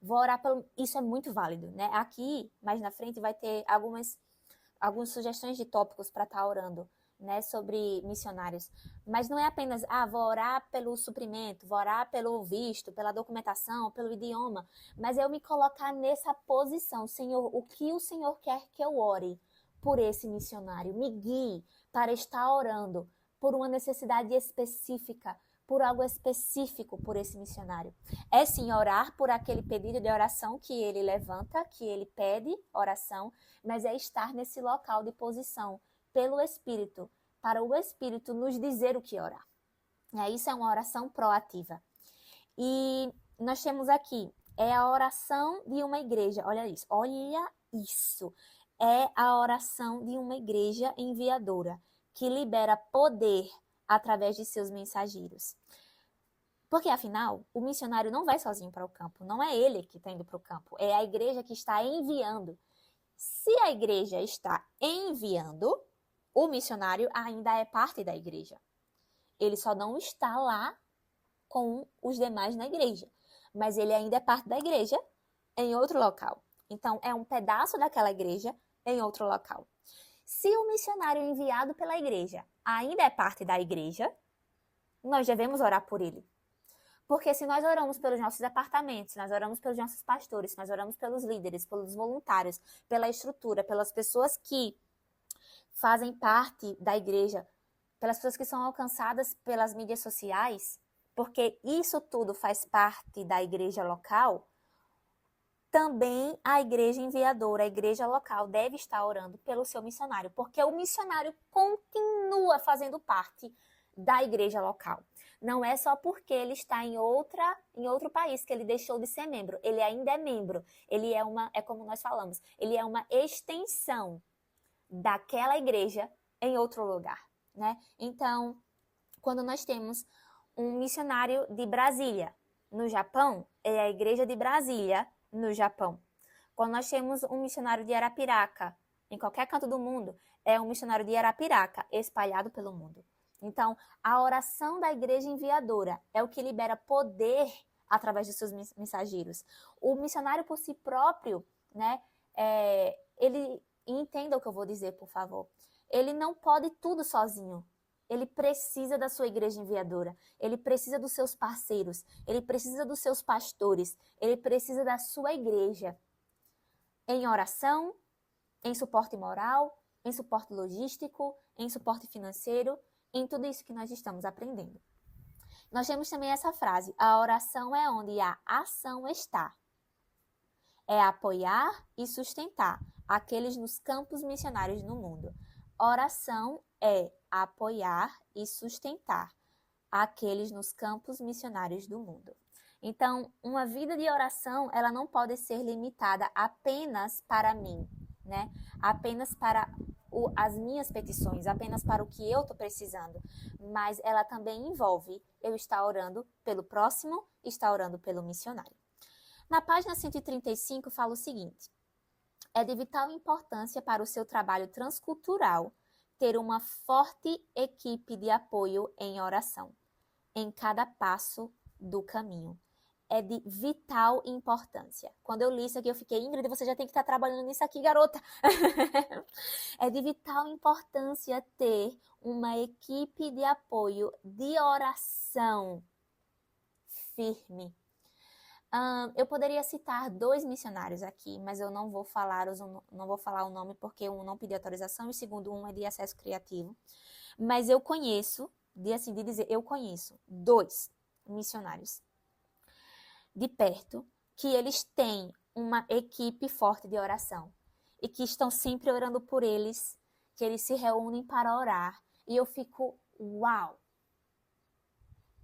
Vou orar pelo... Isso é muito válido, né? Aqui, mais na frente, vai ter algumas sugestões de tópicos para estar orando, né? Sobre missionários. Mas não é apenas, vou orar pelo suprimento, vou orar pelo visto, pela documentação, pelo idioma. Mas eu me colocar nessa posição, Senhor, o que o Senhor quer que eu ore por esse missionário? Me guie para estar orando por uma necessidade específica, por algo específico por esse missionário. É sim orar por aquele pedido de oração que ele levanta, que ele pede oração, mas é estar nesse local de posição pelo Espírito, para o Espírito nos dizer o que orar. Isso é uma oração proativa. E nós temos aqui, é a oração de uma igreja. Olha isso. É a oração de uma igreja enviadora, que libera poder através de seus mensageiros. Porque, afinal, o missionário não vai sozinho para o campo. Não é ele que está indo para o campo. É a igreja que está enviando. Se a igreja está enviando, o missionário ainda é parte da igreja. Ele só não está lá com os demais na igreja. Mas ele ainda é parte da igreja em outro local. Então, é um pedaço daquela igreja em outro local. Se o missionário enviado pela igreja ainda é parte da igreja, nós devemos orar por ele. Porque se nós oramos pelos nossos departamentos, se nós oramos pelos nossos pastores, se nós oramos pelos líderes, pelos voluntários, pela estrutura, pelas pessoas que fazem parte da igreja, pelas pessoas que são alcançadas pelas mídias sociais, porque isso tudo faz parte da igreja local, também a igreja enviadora, a igreja local, deve estar orando pelo seu missionário, porque o missionário continua fazendo parte da igreja local. Não é só porque ele está em outro país que ele deixou de ser membro. Ele ainda é membro. Ele é como nós falamos, ele é uma extensão daquela igreja em outro lugar, né? Então, quando nós temos um missionário de Brasília, no Japão, é a igreja de Brasília, no Japão. Quando nós temos um missionário de Arapiraca, em qualquer canto do mundo, é um missionário de Arapiraca, espalhado pelo mundo. Então, a oração da igreja enviadora é o que libera poder através de seus mensageiros. O missionário por si próprio, né, ele entenda o que eu vou dizer, por favor. Ele não pode tudo sozinho. Ele precisa da sua igreja enviadora. Ele precisa dos seus parceiros. Ele precisa dos seus pastores. Ele precisa da sua igreja. Em oração, em suporte moral, em suporte logístico, em suporte financeiro, em tudo isso que nós estamos aprendendo. Nós temos também essa frase: a oração é onde a ação está. É apoiar e sustentar aqueles nos campos missionários no mundo. Oração é apoiar e sustentar aqueles nos campos missionários do mundo. Então, uma vida de oração, ela não pode ser limitada apenas para mim, né? Apenas para as minhas petições, apenas para o que eu estou precisando. Mas ela também envolve eu estar orando pelo próximo, estar orando pelo missionário. Na página 135 fala o seguinte: é de vital importância para o seu trabalho transcultural ter uma forte equipe de apoio em oração, em cada passo do caminho. É de vital importância. Quando eu li isso aqui, eu fiquei: Ingrid, você já tem que estar trabalhando nisso aqui, garota. É de vital importância ter uma equipe de apoio de oração firme. Eu poderia citar 2 missionários aqui, mas eu não vou falar o nome porque um não pediu autorização e segundo um é de acesso criativo. Mas eu conheço, eu conheço 2 missionários de perto que eles têm uma equipe forte de oração e que estão sempre orando por eles, que eles se reúnem para orar. E eu fico, uau!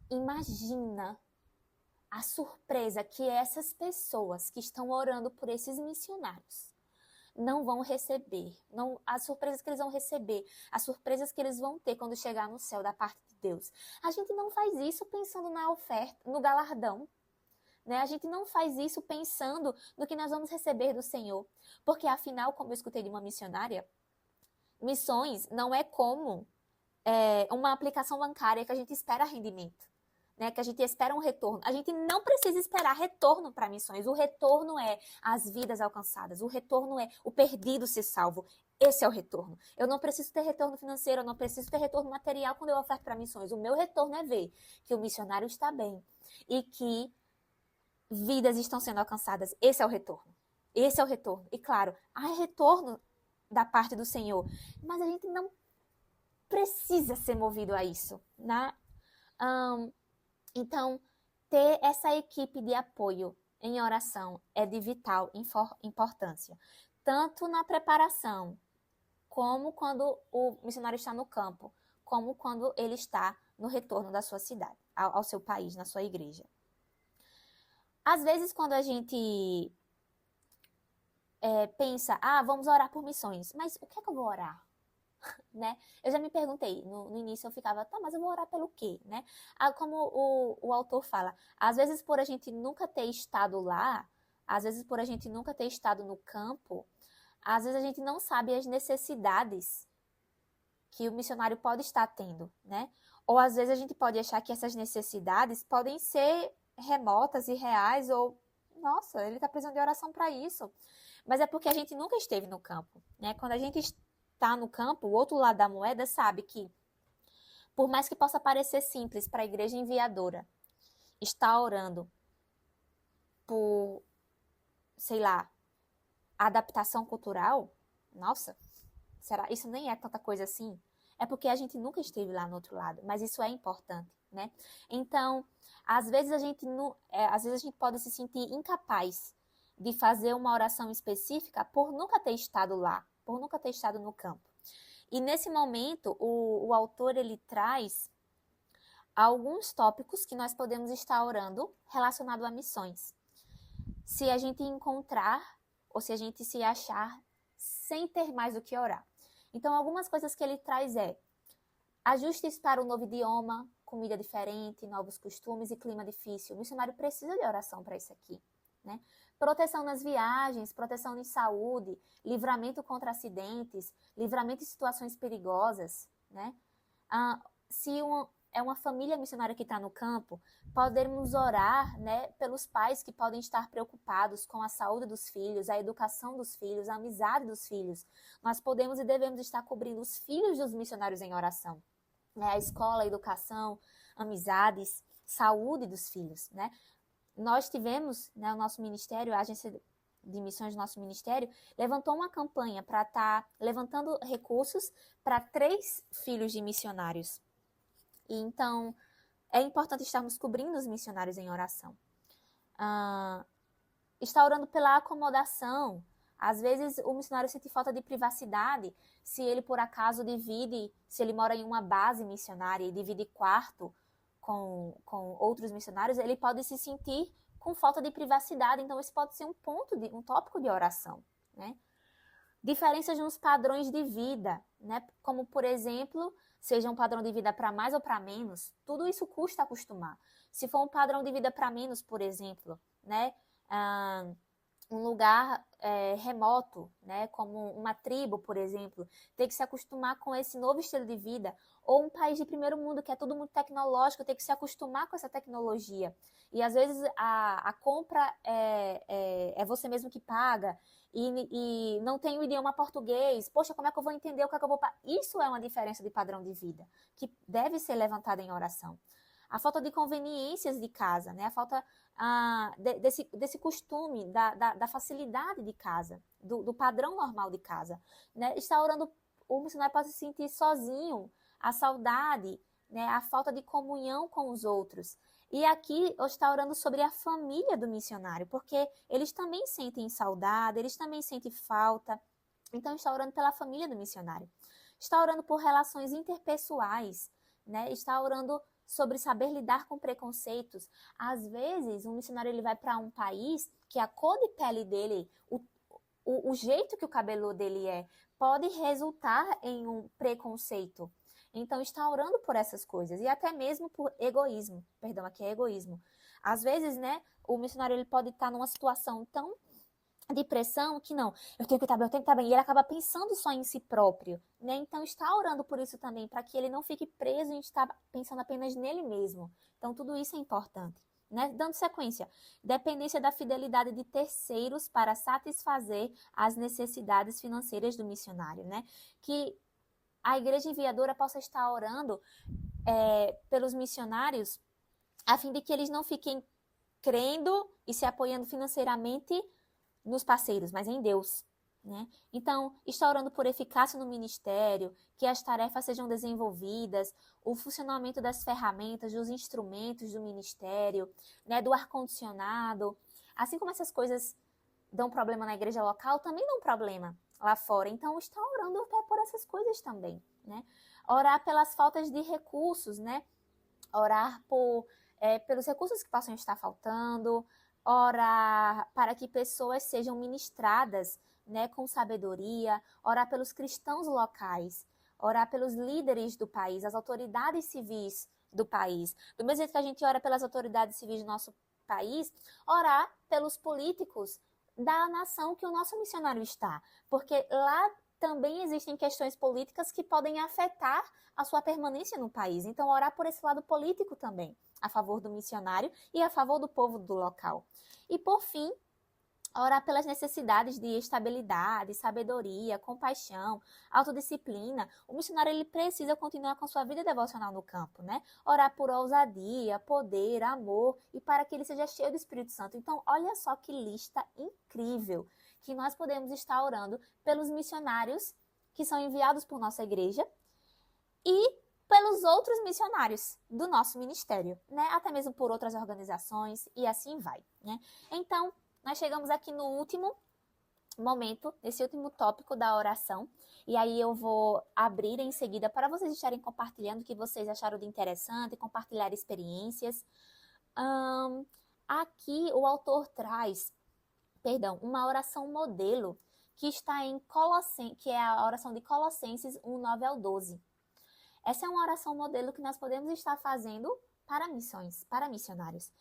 Imagina a surpresa que essas pessoas que estão orando por esses missionários não vão receber, não, as surpresas que eles vão receber, as surpresas que eles vão ter quando chegar no céu da parte de Deus. A gente não faz isso pensando na oferta, no galardão, né? A gente não faz isso pensando no que nós vamos receber do Senhor, porque afinal, como eu escutei de uma missionária, missões não é como uma aplicação bancária que a gente espera rendimento. Né, que a gente espera um retorno. A gente não precisa esperar retorno para missões. O retorno é as vidas alcançadas. O retorno é o perdido ser salvo. Esse é o retorno. Eu não preciso ter retorno financeiro, eu não preciso ter retorno material quando eu oferto para missões. O meu retorno é ver que o missionário está bem e que vidas estão sendo alcançadas. Esse é o retorno. Esse é o retorno. E claro, há retorno da parte do Senhor, mas a gente não precisa ser movido a isso, né? Então, ter essa equipe de apoio em oração é de vital importância, tanto na preparação, como quando o missionário está no campo, como quando ele está no retorno da sua cidade, ao seu país, na sua igreja. Às vezes, quando a gente pensa, vamos orar por missões, mas o que é que eu vou orar? Né? Eu já me perguntei, no início eu ficava, mas eu vou orar pelo quê? Né? Como o autor fala, às vezes por a gente nunca ter estado lá, às vezes por a gente nunca ter estado no campo, às vezes a gente não sabe as necessidades que o missionário pode estar tendo, né? Ou às vezes a gente pode achar que essas necessidades podem ser remotas e reais, ou, nossa, ele está precisando de oração para isso. Mas é porque a gente nunca esteve no campo, né? Quando a gente está no campo, o outro lado da moeda sabe que, por mais que possa parecer simples para a igreja enviadora, estar orando por, sei lá, adaptação cultural, nossa, será? Isso nem é tanta coisa assim. É porque a gente nunca esteve lá no outro lado, mas isso é importante, né? Então, às vezes a gente pode se sentir incapaz de fazer uma oração específica por nunca ter estado lá, por nunca ter estado no campo. E nesse momento, o autor ele traz alguns tópicos que nós podemos estar orando relacionado a missões. Se a gente encontrar, ou se a gente se achar sem ter mais o que orar. Então, algumas coisas que ele traz ajustes para o novo idioma, comida diferente, novos costumes e clima difícil. O missionário precisa de oração para isso aqui, né? Proteção nas viagens, proteção em saúde, livramento contra acidentes, livramento em situações perigosas, né? Se é uma família missionária que está no campo, podemos orar, né, pelos pais que podem estar preocupados com a saúde dos filhos, a educação dos filhos, a amizade dos filhos. Nós podemos e devemos estar cobrindo os filhos dos missionários em oração, né? A escola, a educação, amizades, saúde dos filhos, né? Nós tivemos, né, o nosso ministério, a agência de missões do nosso ministério, levantou uma campanha para estar levantando recursos para 3 filhos de missionários. E então, é importante estarmos cobrindo os missionários em oração. Está orando pela acomodação. Às vezes, o missionário sente falta de privacidade. Se ele, por acaso, se ele mora em uma base missionária e divide quarto com outros missionários, ele pode se sentir com falta de privacidade. Então, esse pode ser um tópico de oração, né? Diferenças nos padrões de vida, né? Como, por exemplo, seja um padrão de vida para mais ou para menos, tudo isso custa acostumar. Se for um padrão de vida para menos, por exemplo, né? Um lugar remoto, né? Como uma tribo, por exemplo, ter que se acostumar com esse novo estilo de vida. Ou um país de primeiro mundo, que é tudo muito tecnológico, ter que se acostumar com essa tecnologia. E às vezes a compra é você mesmo que paga, e não tem o idioma português. Poxa, como é que eu vou entender o que é que eu vou pagar? Isso é uma diferença de padrão de vida, que deve ser levantada em oração. a falta de conveniências de casa, né? A falta desse costume, da facilidade de casa, do padrão normal de casa, né? Está orando, o missionário pode se sentir sozinho, a saudade, né? A falta de comunhão com os outros. E aqui eu estou orando sobre a família do missionário, porque eles também sentem saudade, eles também sentem falta. Então, está orando pela família do missionário. Está orando por relações interpessoais, né? Está orando sobre saber lidar com preconceitos. Às vezes, um missionário ele vai para um país que a cor de pele dele, o jeito que o cabelo dele pode resultar em um preconceito. Então, está orando por essas coisas e até mesmo por egoísmo. Perdão, aqui é egoísmo. Às vezes, né, o missionário ele pode estar numa situação tão de pressão que não, eu tenho que estar bem, eu tenho que estar bem. E ele acaba pensando só em si próprio, né? Então, está orando por isso também, para que ele não fique preso em estar pensando apenas nele mesmo. Então, tudo isso é importante. Né? Dando sequência, dependência da fidelidade de terceiros para satisfazer as necessidades financeiras do missionário, né? Que a igreja enviadora possa estar orando pelos missionários a fim de que eles não fiquem crendo e se apoiando financeiramente nos parceiros, mas em Deus, né? Então, está orando por eficácia no ministério, que as tarefas sejam desenvolvidas, o funcionamento das ferramentas, dos instrumentos do ministério, né, do ar-condicionado. Assim como essas coisas dão problema na igreja local, também dão problema lá fora. Então, está orando até por essas coisas também, né? Orar pelas faltas de recursos, né? Orar pelos recursos que possam estar faltando, orar para que pessoas sejam ministradas, né, com sabedoria, orar pelos cristãos locais, orar pelos líderes do país, as autoridades civis do país. Do mesmo jeito que a gente ora pelas autoridades civis do nosso país, orar pelos políticos da nação que o nosso missionário está, porque lá também existem questões políticas que podem afetar a sua permanência no país. Então, orar por esse lado político também, a favor do missionário e a favor do povo do local. E, por fim, orar pelas necessidades de estabilidade, sabedoria, compaixão, autodisciplina. O missionário ele precisa continuar com sua vida devocional no campo, né? Orar por ousadia, poder, amor e para que ele seja cheio do Espírito Santo. Então, olha só que lista incrível que nós podemos estar orando pelos missionários que são enviados por nossa igreja e pelos outros missionários do nosso ministério, né? Até mesmo por outras organizações e assim vai, né? Então, nós chegamos aqui no último momento, nesse último tópico da oração, e aí eu vou abrir em seguida para vocês estarem compartilhando o que vocês acharam de interessante, compartilhar experiências. Aqui o autor traz, uma oração modelo que está em Colossenses, que é a oração de Colossenses 1:9-12. Essa é uma oração modelo que nós podemos estar fazendo para missões, para missionários.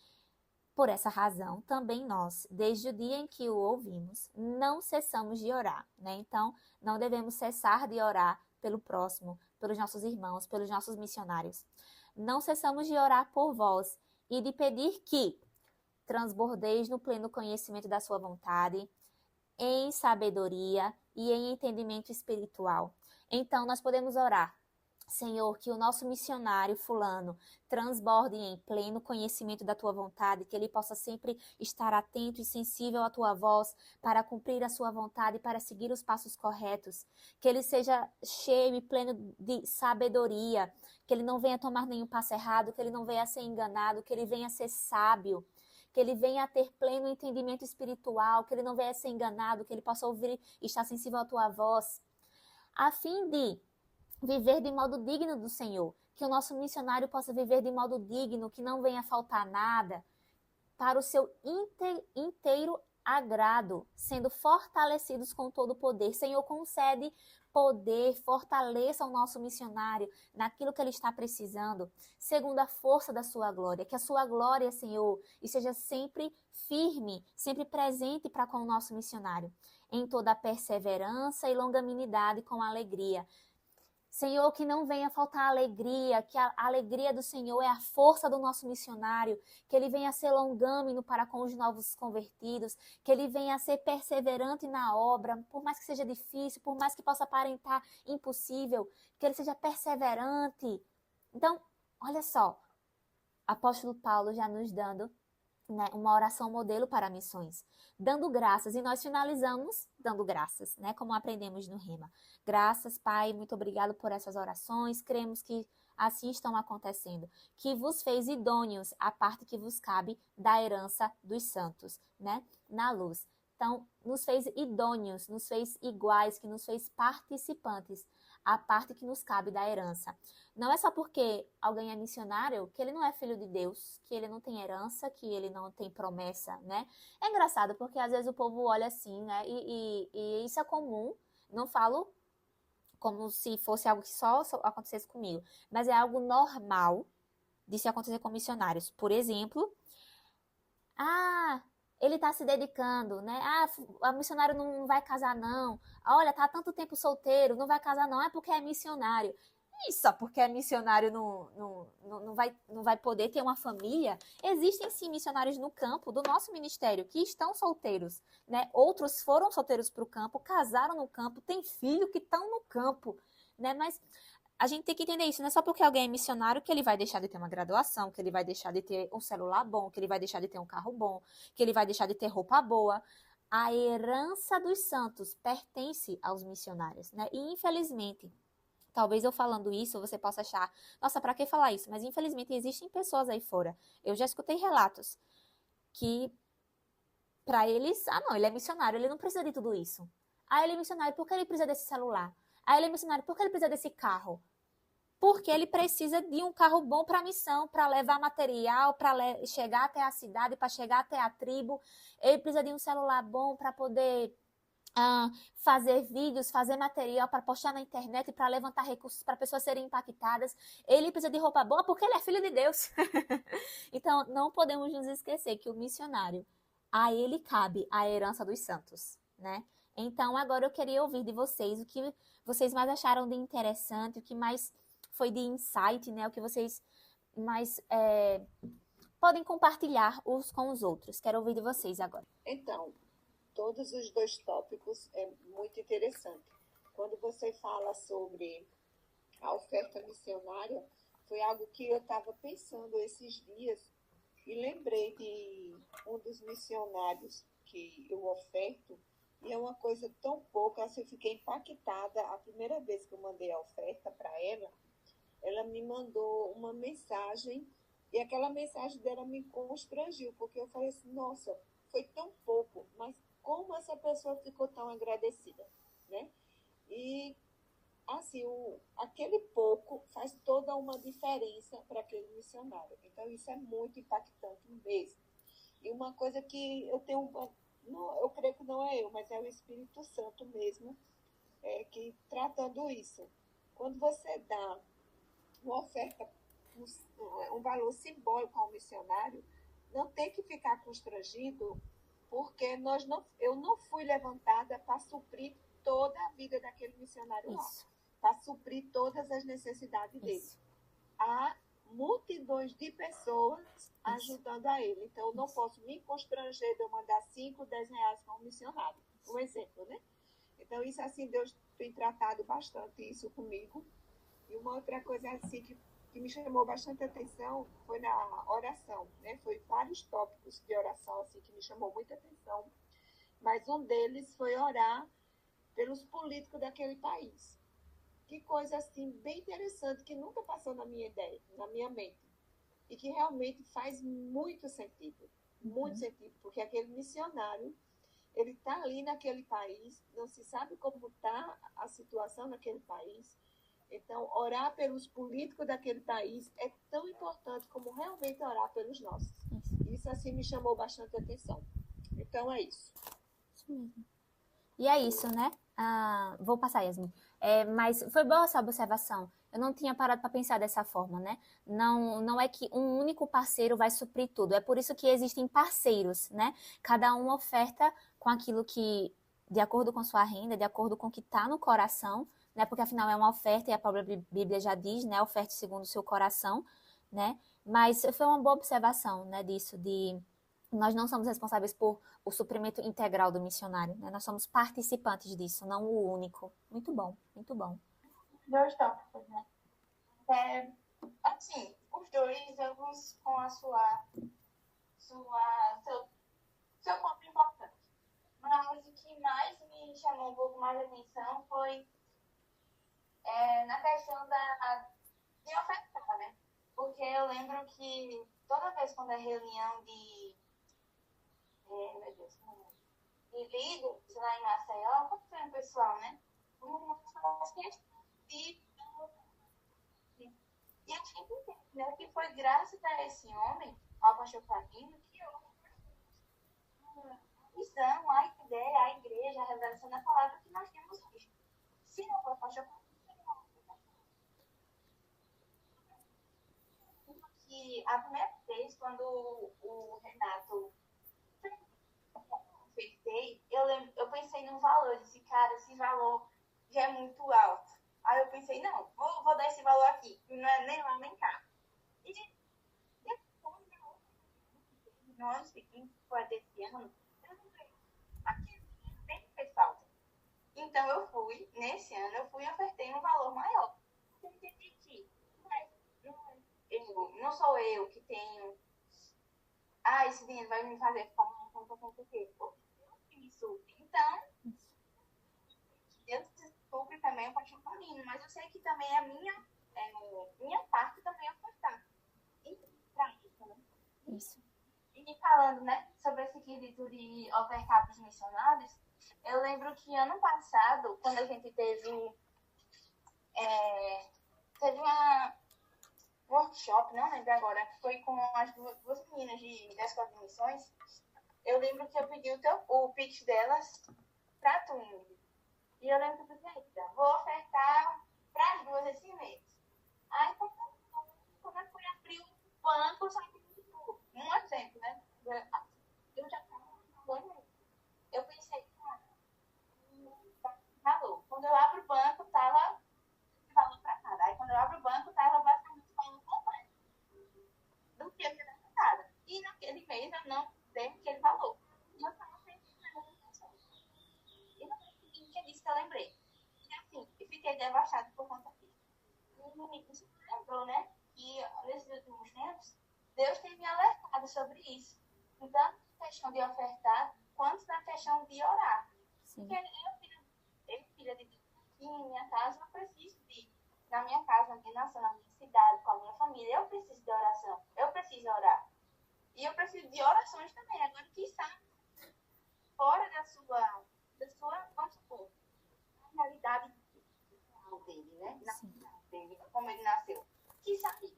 Por essa razão, também nós, desde o dia em que o ouvimos, não cessamos de orar, né? Então, não devemos cessar de orar pelo próximo, pelos nossos irmãos, pelos nossos missionários. Não cessamos de orar por vós e de pedir que transbordeis no pleno conhecimento da sua vontade, em sabedoria e em entendimento espiritual. Então, nós podemos orar: Senhor, que o nosso missionário fulano transborde em pleno conhecimento da tua vontade, que ele possa sempre estar atento e sensível à tua voz para cumprir a sua vontade e para seguir os passos corretos, que ele seja cheio e pleno de sabedoria, que ele não venha tomar nenhum passo errado, que ele não venha a ser enganado, que ele venha a ser sábio, que ele venha a ter pleno entendimento espiritual, que ele não venha a ser enganado, que ele possa ouvir e estar sensível à tua voz, a fim de viver de modo digno do Senhor, que o nosso missionário possa viver de modo digno, que não venha faltar nada, para o seu inteiro agrado, sendo fortalecidos com todo o poder. Senhor, concede poder, fortaleça o nosso missionário naquilo que ele está precisando, segundo a força da sua glória, que a sua glória, Senhor, esteja sempre firme, sempre presente para com o nosso missionário, em toda a perseverança e longanimidade com alegria. Senhor, que não venha faltar alegria, que a alegria do Senhor é a força do nosso missionário, que ele venha a ser longâmino para com os novos convertidos, que ele venha a ser perseverante na obra, por mais que seja difícil, por mais que possa aparentar impossível, que ele seja perseverante. Então, olha só, apóstolo Paulo já nos dando, né, uma oração modelo para missões, dando graças, e nós finalizamos dando graças, né, como aprendemos no Rema. Graças, Pai, muito obrigado por essas orações, cremos que assim estão acontecendo, que vos fez idôneos a parte que vos cabe da herança dos santos, né, na luz. Então, nos fez idôneos, nos fez iguais, que nos fez participantes, a parte que nos cabe da herança. Não é só porque alguém é missionário que ele não é filho de Deus, que ele não tem herança, que ele não tem promessa, né? É engraçado porque às vezes o povo olha assim, né? E isso é comum, não falo como se fosse algo que só acontecesse comigo, mas é algo normal de se acontecer com missionários. Por exemplo, ele está se dedicando, né? O missionário não vai casar, não. Olha, tá há tanto tempo solteiro, não vai casar, não. É porque é missionário. E só porque é missionário não vai poder ter uma família? Existem, sim, missionários no campo do nosso ministério que estão solteiros, né? Outros foram solteiros para o campo, casaram no campo, têm filho que estão no campo, né? Mas a gente tem que entender isso, não é só porque alguém é missionário que ele vai deixar de ter uma graduação, que ele vai deixar de ter um celular bom, que ele vai deixar de ter um carro bom, que ele vai deixar de ter roupa boa. A herança dos santos pertence aos missionários, né? E infelizmente, talvez eu falando isso, você possa achar, nossa, para que falar isso? Mas infelizmente existem pessoas aí fora. Eu já escutei relatos que para eles, não, ele é missionário, ele não precisa de tudo isso. Ele é missionário, por que ele precisa desse celular? Ele é missionário, por que ele precisa desse carro? Porque ele precisa de um carro bom para a missão, para levar material, para chegar até a cidade, para chegar até a tribo. Ele precisa de um celular bom para poder fazer vídeos, fazer material para postar na internet, para levantar recursos para pessoas serem impactadas. Ele precisa de roupa boa porque ele é filho de Deus. Então, não podemos nos esquecer que o missionário, a ele cabe a herança dos santos, né? Então, agora eu queria ouvir de vocês o que vocês mais acharam de interessante, o que mais foi de insight, né? O que vocês mais podem compartilhar uns com os outros. Quero ouvir de vocês agora. Então, todos os dois tópicos é muito interessante. Quando você fala sobre a oferta missionária, foi algo que eu estava pensando esses dias e lembrei de um dos missionários que eu oferto, e é uma coisa tão pouca, assim, eu fiquei impactada. A primeira vez que eu mandei a oferta para ela me mandou uma mensagem, e aquela mensagem dela me constrangiu, porque eu falei assim, nossa, foi tão pouco, mas como essa pessoa ficou tão agradecida, né? E, assim, aquele pouco faz toda uma diferença para aquele missionário. Então, isso é muito impactante mesmo. E uma coisa que eu tenho, eu creio que não é eu, mas é o Espírito Santo mesmo, que tratando isso. Quando você dá uma oferta, um valor simbólico ao missionário, não tem que ficar constrangido, porque eu não fui levantada para suprir toda a vida daquele missionário lá, para suprir todas as necessidades dele. Há multidões de pessoas ajudando a ele. Então, eu não posso me constranger de eu mandar 5, 10 reais para um missionário. Um exemplo, né? Então, isso assim, Deus tem tratado bastante isso comigo. E uma outra coisa assim que me chamou bastante atenção foi na oração, né? Foi vários tópicos de oração assim que me chamou muita atenção, mas um deles foi orar pelos políticos daquele país. Que coisa assim bem interessante, que nunca passou na minha ideia, na minha mente, e que realmente faz muito sentido, porque aquele missionário, ele está ali naquele país, não se sabe como está a situação naquele país. Então, orar pelos políticos daquele país é tão importante como realmente orar pelos nossos. Isso, assim, me chamou bastante atenção. Então, é isso. Isso mesmo. E é isso, né? Vou passar, Yasmin. Mas foi boa essa observação. Eu não tinha parado para pensar dessa forma, né? Não é que um único parceiro vai suprir tudo. É por isso que existem parceiros, né? Cada um oferta com aquilo que, de acordo com sua renda, de acordo com o que está no coração, né? Porque afinal é uma oferta e a própria Bíblia já diz, né? Oferte segundo o seu coração, né? Mas foi uma boa observação, né? Disso, de nós não somos responsáveis por o suprimento integral do missionário, né? Nós somos participantes disso, não o único. Muito bom, muito bom. Dois tópicos, né? Assim, os dois, ambos com a seu ponto importante. Mas o que mais me chamou um pouco mais de atenção foi na questão de ofertar, né? Porque eu lembro que toda vez quando é reunião meu Deus, de líderes lá em Maceió, como foi o pessoal, né? E a gente entende, né, que foi graças a esse homem, ao pastor Flavinho, que houve a visão, a ideia, a igreja, a revelação da palavra que nós temos hoje. Se não for o pastor Flavinho, que a primeira vez, quando o Renato ofertei, eu pensei num valor, eu disse, cara, esse valor já é muito alto. Aí eu pensei, não, vou dar esse valor aqui, não é nem lá nem cá. E depois, no ano seguinte, foi desse ano, aquele nem fez falta. Então eu fui, nesse ano, eu ofertei um valor maior. Eu entendi que não sou eu que tenho, esse dinheiro vai me fazer falta, isso. Então, Deus descobre também o pastor Paulino, mas eu sei que também é minha parte também é ofertar. E para isso, né? Isso. E falando, né, sobre esse quesito de ofertar para os missionários, eu lembro que ano passado, quando a gente teve uma workshop, não lembro agora, que foi com as duas meninas da Escola de Missões, eu lembro que eu pedi o Pix delas para tu, Ingrid. E eu lembro que eu pensei, vou ofertar para as duas esse mês. Aí, quando eu fui abrir o banco, só que um exemplo, né? Eu já estava eu pensei, valor. Quando eu abro o banco, estava valor para nada. Aí, quando eu abro o banco, estava basicamente o valor completo do que eu tinha gastado. E naquele mês eu não dei aquele valor. E eu estava pensando, e no mês seguinte eu disse que eu lembrei. E assim, eu fiquei devastada por conta disso. E isso me lembrou, né? Que nesses últimos tempos, Deus tem me alertado sobre isso. Tanto na questão de ofertar, quanto na questão de orar. Sim. Porque eu, filha de Deus, aqui em minha casa, eu preciso na minha casa, na minha nação, na minha cidade, com a minha família, eu preciso de oração. Eu preciso orar. E eu preciso de orações também. Agora, que está fora da sua, vamos supor, realidade dele, né? Dele, como ele nasceu. Que sabe.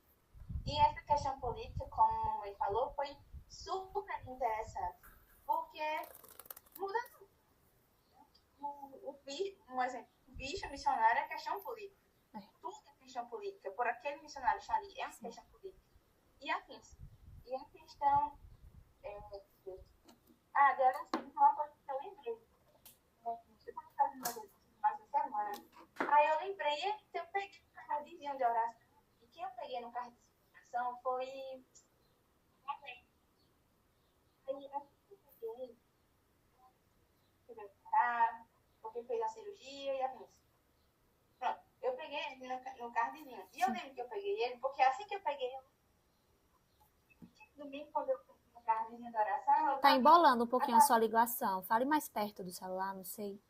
E essa questão política, como a mamãe falou, foi super interessante. Porque muda tudo. Um exemplo, o bicho missionário é questão política. Tudo é questão política. Por aquele missionário estar ali, é uma questão política. E a questão. Agora sim, uma coisa que eu lembrei. Eu estava fazendo mais uma semana. Aí eu lembrei que eu peguei um cardzinho de oração. E que eu peguei no cardzinho de oração foi. Aí eu peguei. Porque fez a cirurgia e afins. Pronto, eu peguei ele no cardzinho. E eu lembro que eu peguei ele, porque assim que eu peguei ele, domingo, quando eu peguei no cardzinho de oração. Tá embolando um pouquinho a sua ligação. Fale mais perto do celular, não sei.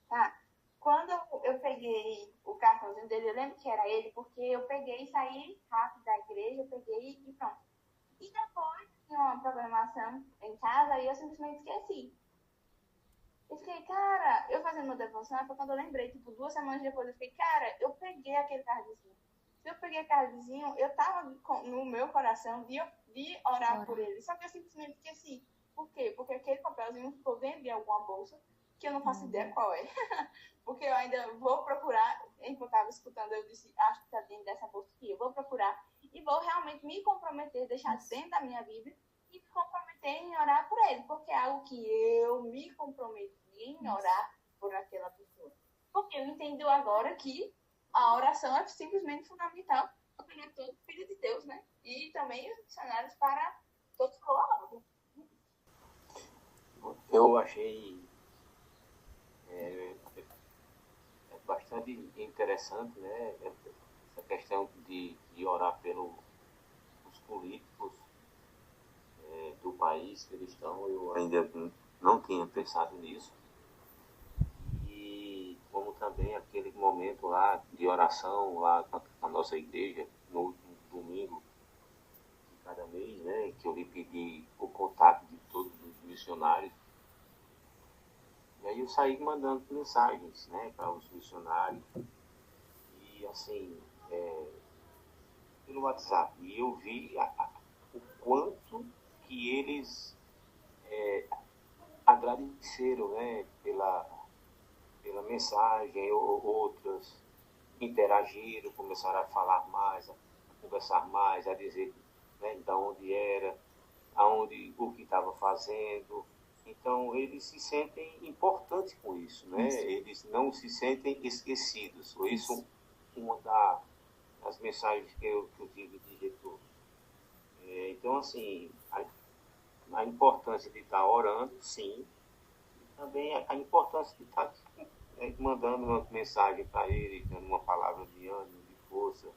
Tá. Quando eu peguei o cartãozinho dele, eu lembro que era ele, porque eu peguei e saí rápido da igreja, eu peguei e pronto. E depois tinha uma programação em casa e eu simplesmente esqueci. Eu fiquei, cara, eu fazendo meu devocional, foi quando eu lembrei, tipo, 2 semanas depois, eu fiquei, cara, eu peguei aquele cardzinho. Se eu peguei aquele cardzinho, eu tava no meu coração de orar por ele. Só que eu simplesmente esqueci. Por quê? Porque aquele papelzinho ficou dentro de alguma bolsa, que eu não faço ideia qual é. Porque eu ainda vou procurar, enquanto eu estava escutando, eu disse, acho que está dentro dessa bolsa aqui, eu vou procurar e vou realmente me comprometer, deixar dentro da minha Bíblia e me comprometer em orar por ele, porque é algo que eu me comprometi em orar por aquela pessoa. Porque eu entendo agora que a oração é simplesmente fundamental para todo filho de Deus, né? E também os missionários para todos os colaboradores. Eu achei bastante interessante, né? Essa questão de orar políticos do país que eles estão. Eu ainda não tinha pensado nisso. E como também aquele momento lá de oração lá na nossa igreja, no último domingo de cada mês, né, que eu lhe pedi o contato de todos os missionários. E aí eu saí mandando mensagens, né, para os missionários. E assim, pelo WhatsApp. E eu vi o quanto que eles agradeceram, né, pela mensagem, ou outras interagiram, começaram a falar mais, a conversar mais, a dizer, né, de onde era, o que estava fazendo. Então, eles se sentem importantes com isso, né? Eles não se sentem esquecidos. Isso é uma das mensagens que eu tive de retorno. Então, assim, a importância de estar orando, sim, e também a importância de estar mandando uma mensagem para ele, dando uma palavra de ânimo, de força,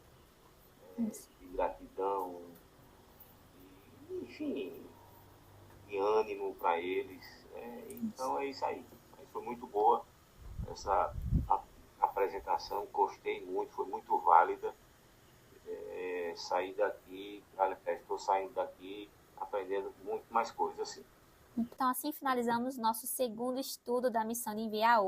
de gratidão, enfim, de ânimo para eles. Então é isso aí. Foi muito boa essa apresentação, gostei muito, foi muito válida. Saí daqui, estou saindo daqui aprendendo muito mais coisas assim. Então, assim finalizamos nosso segundo estudo da missão de enviar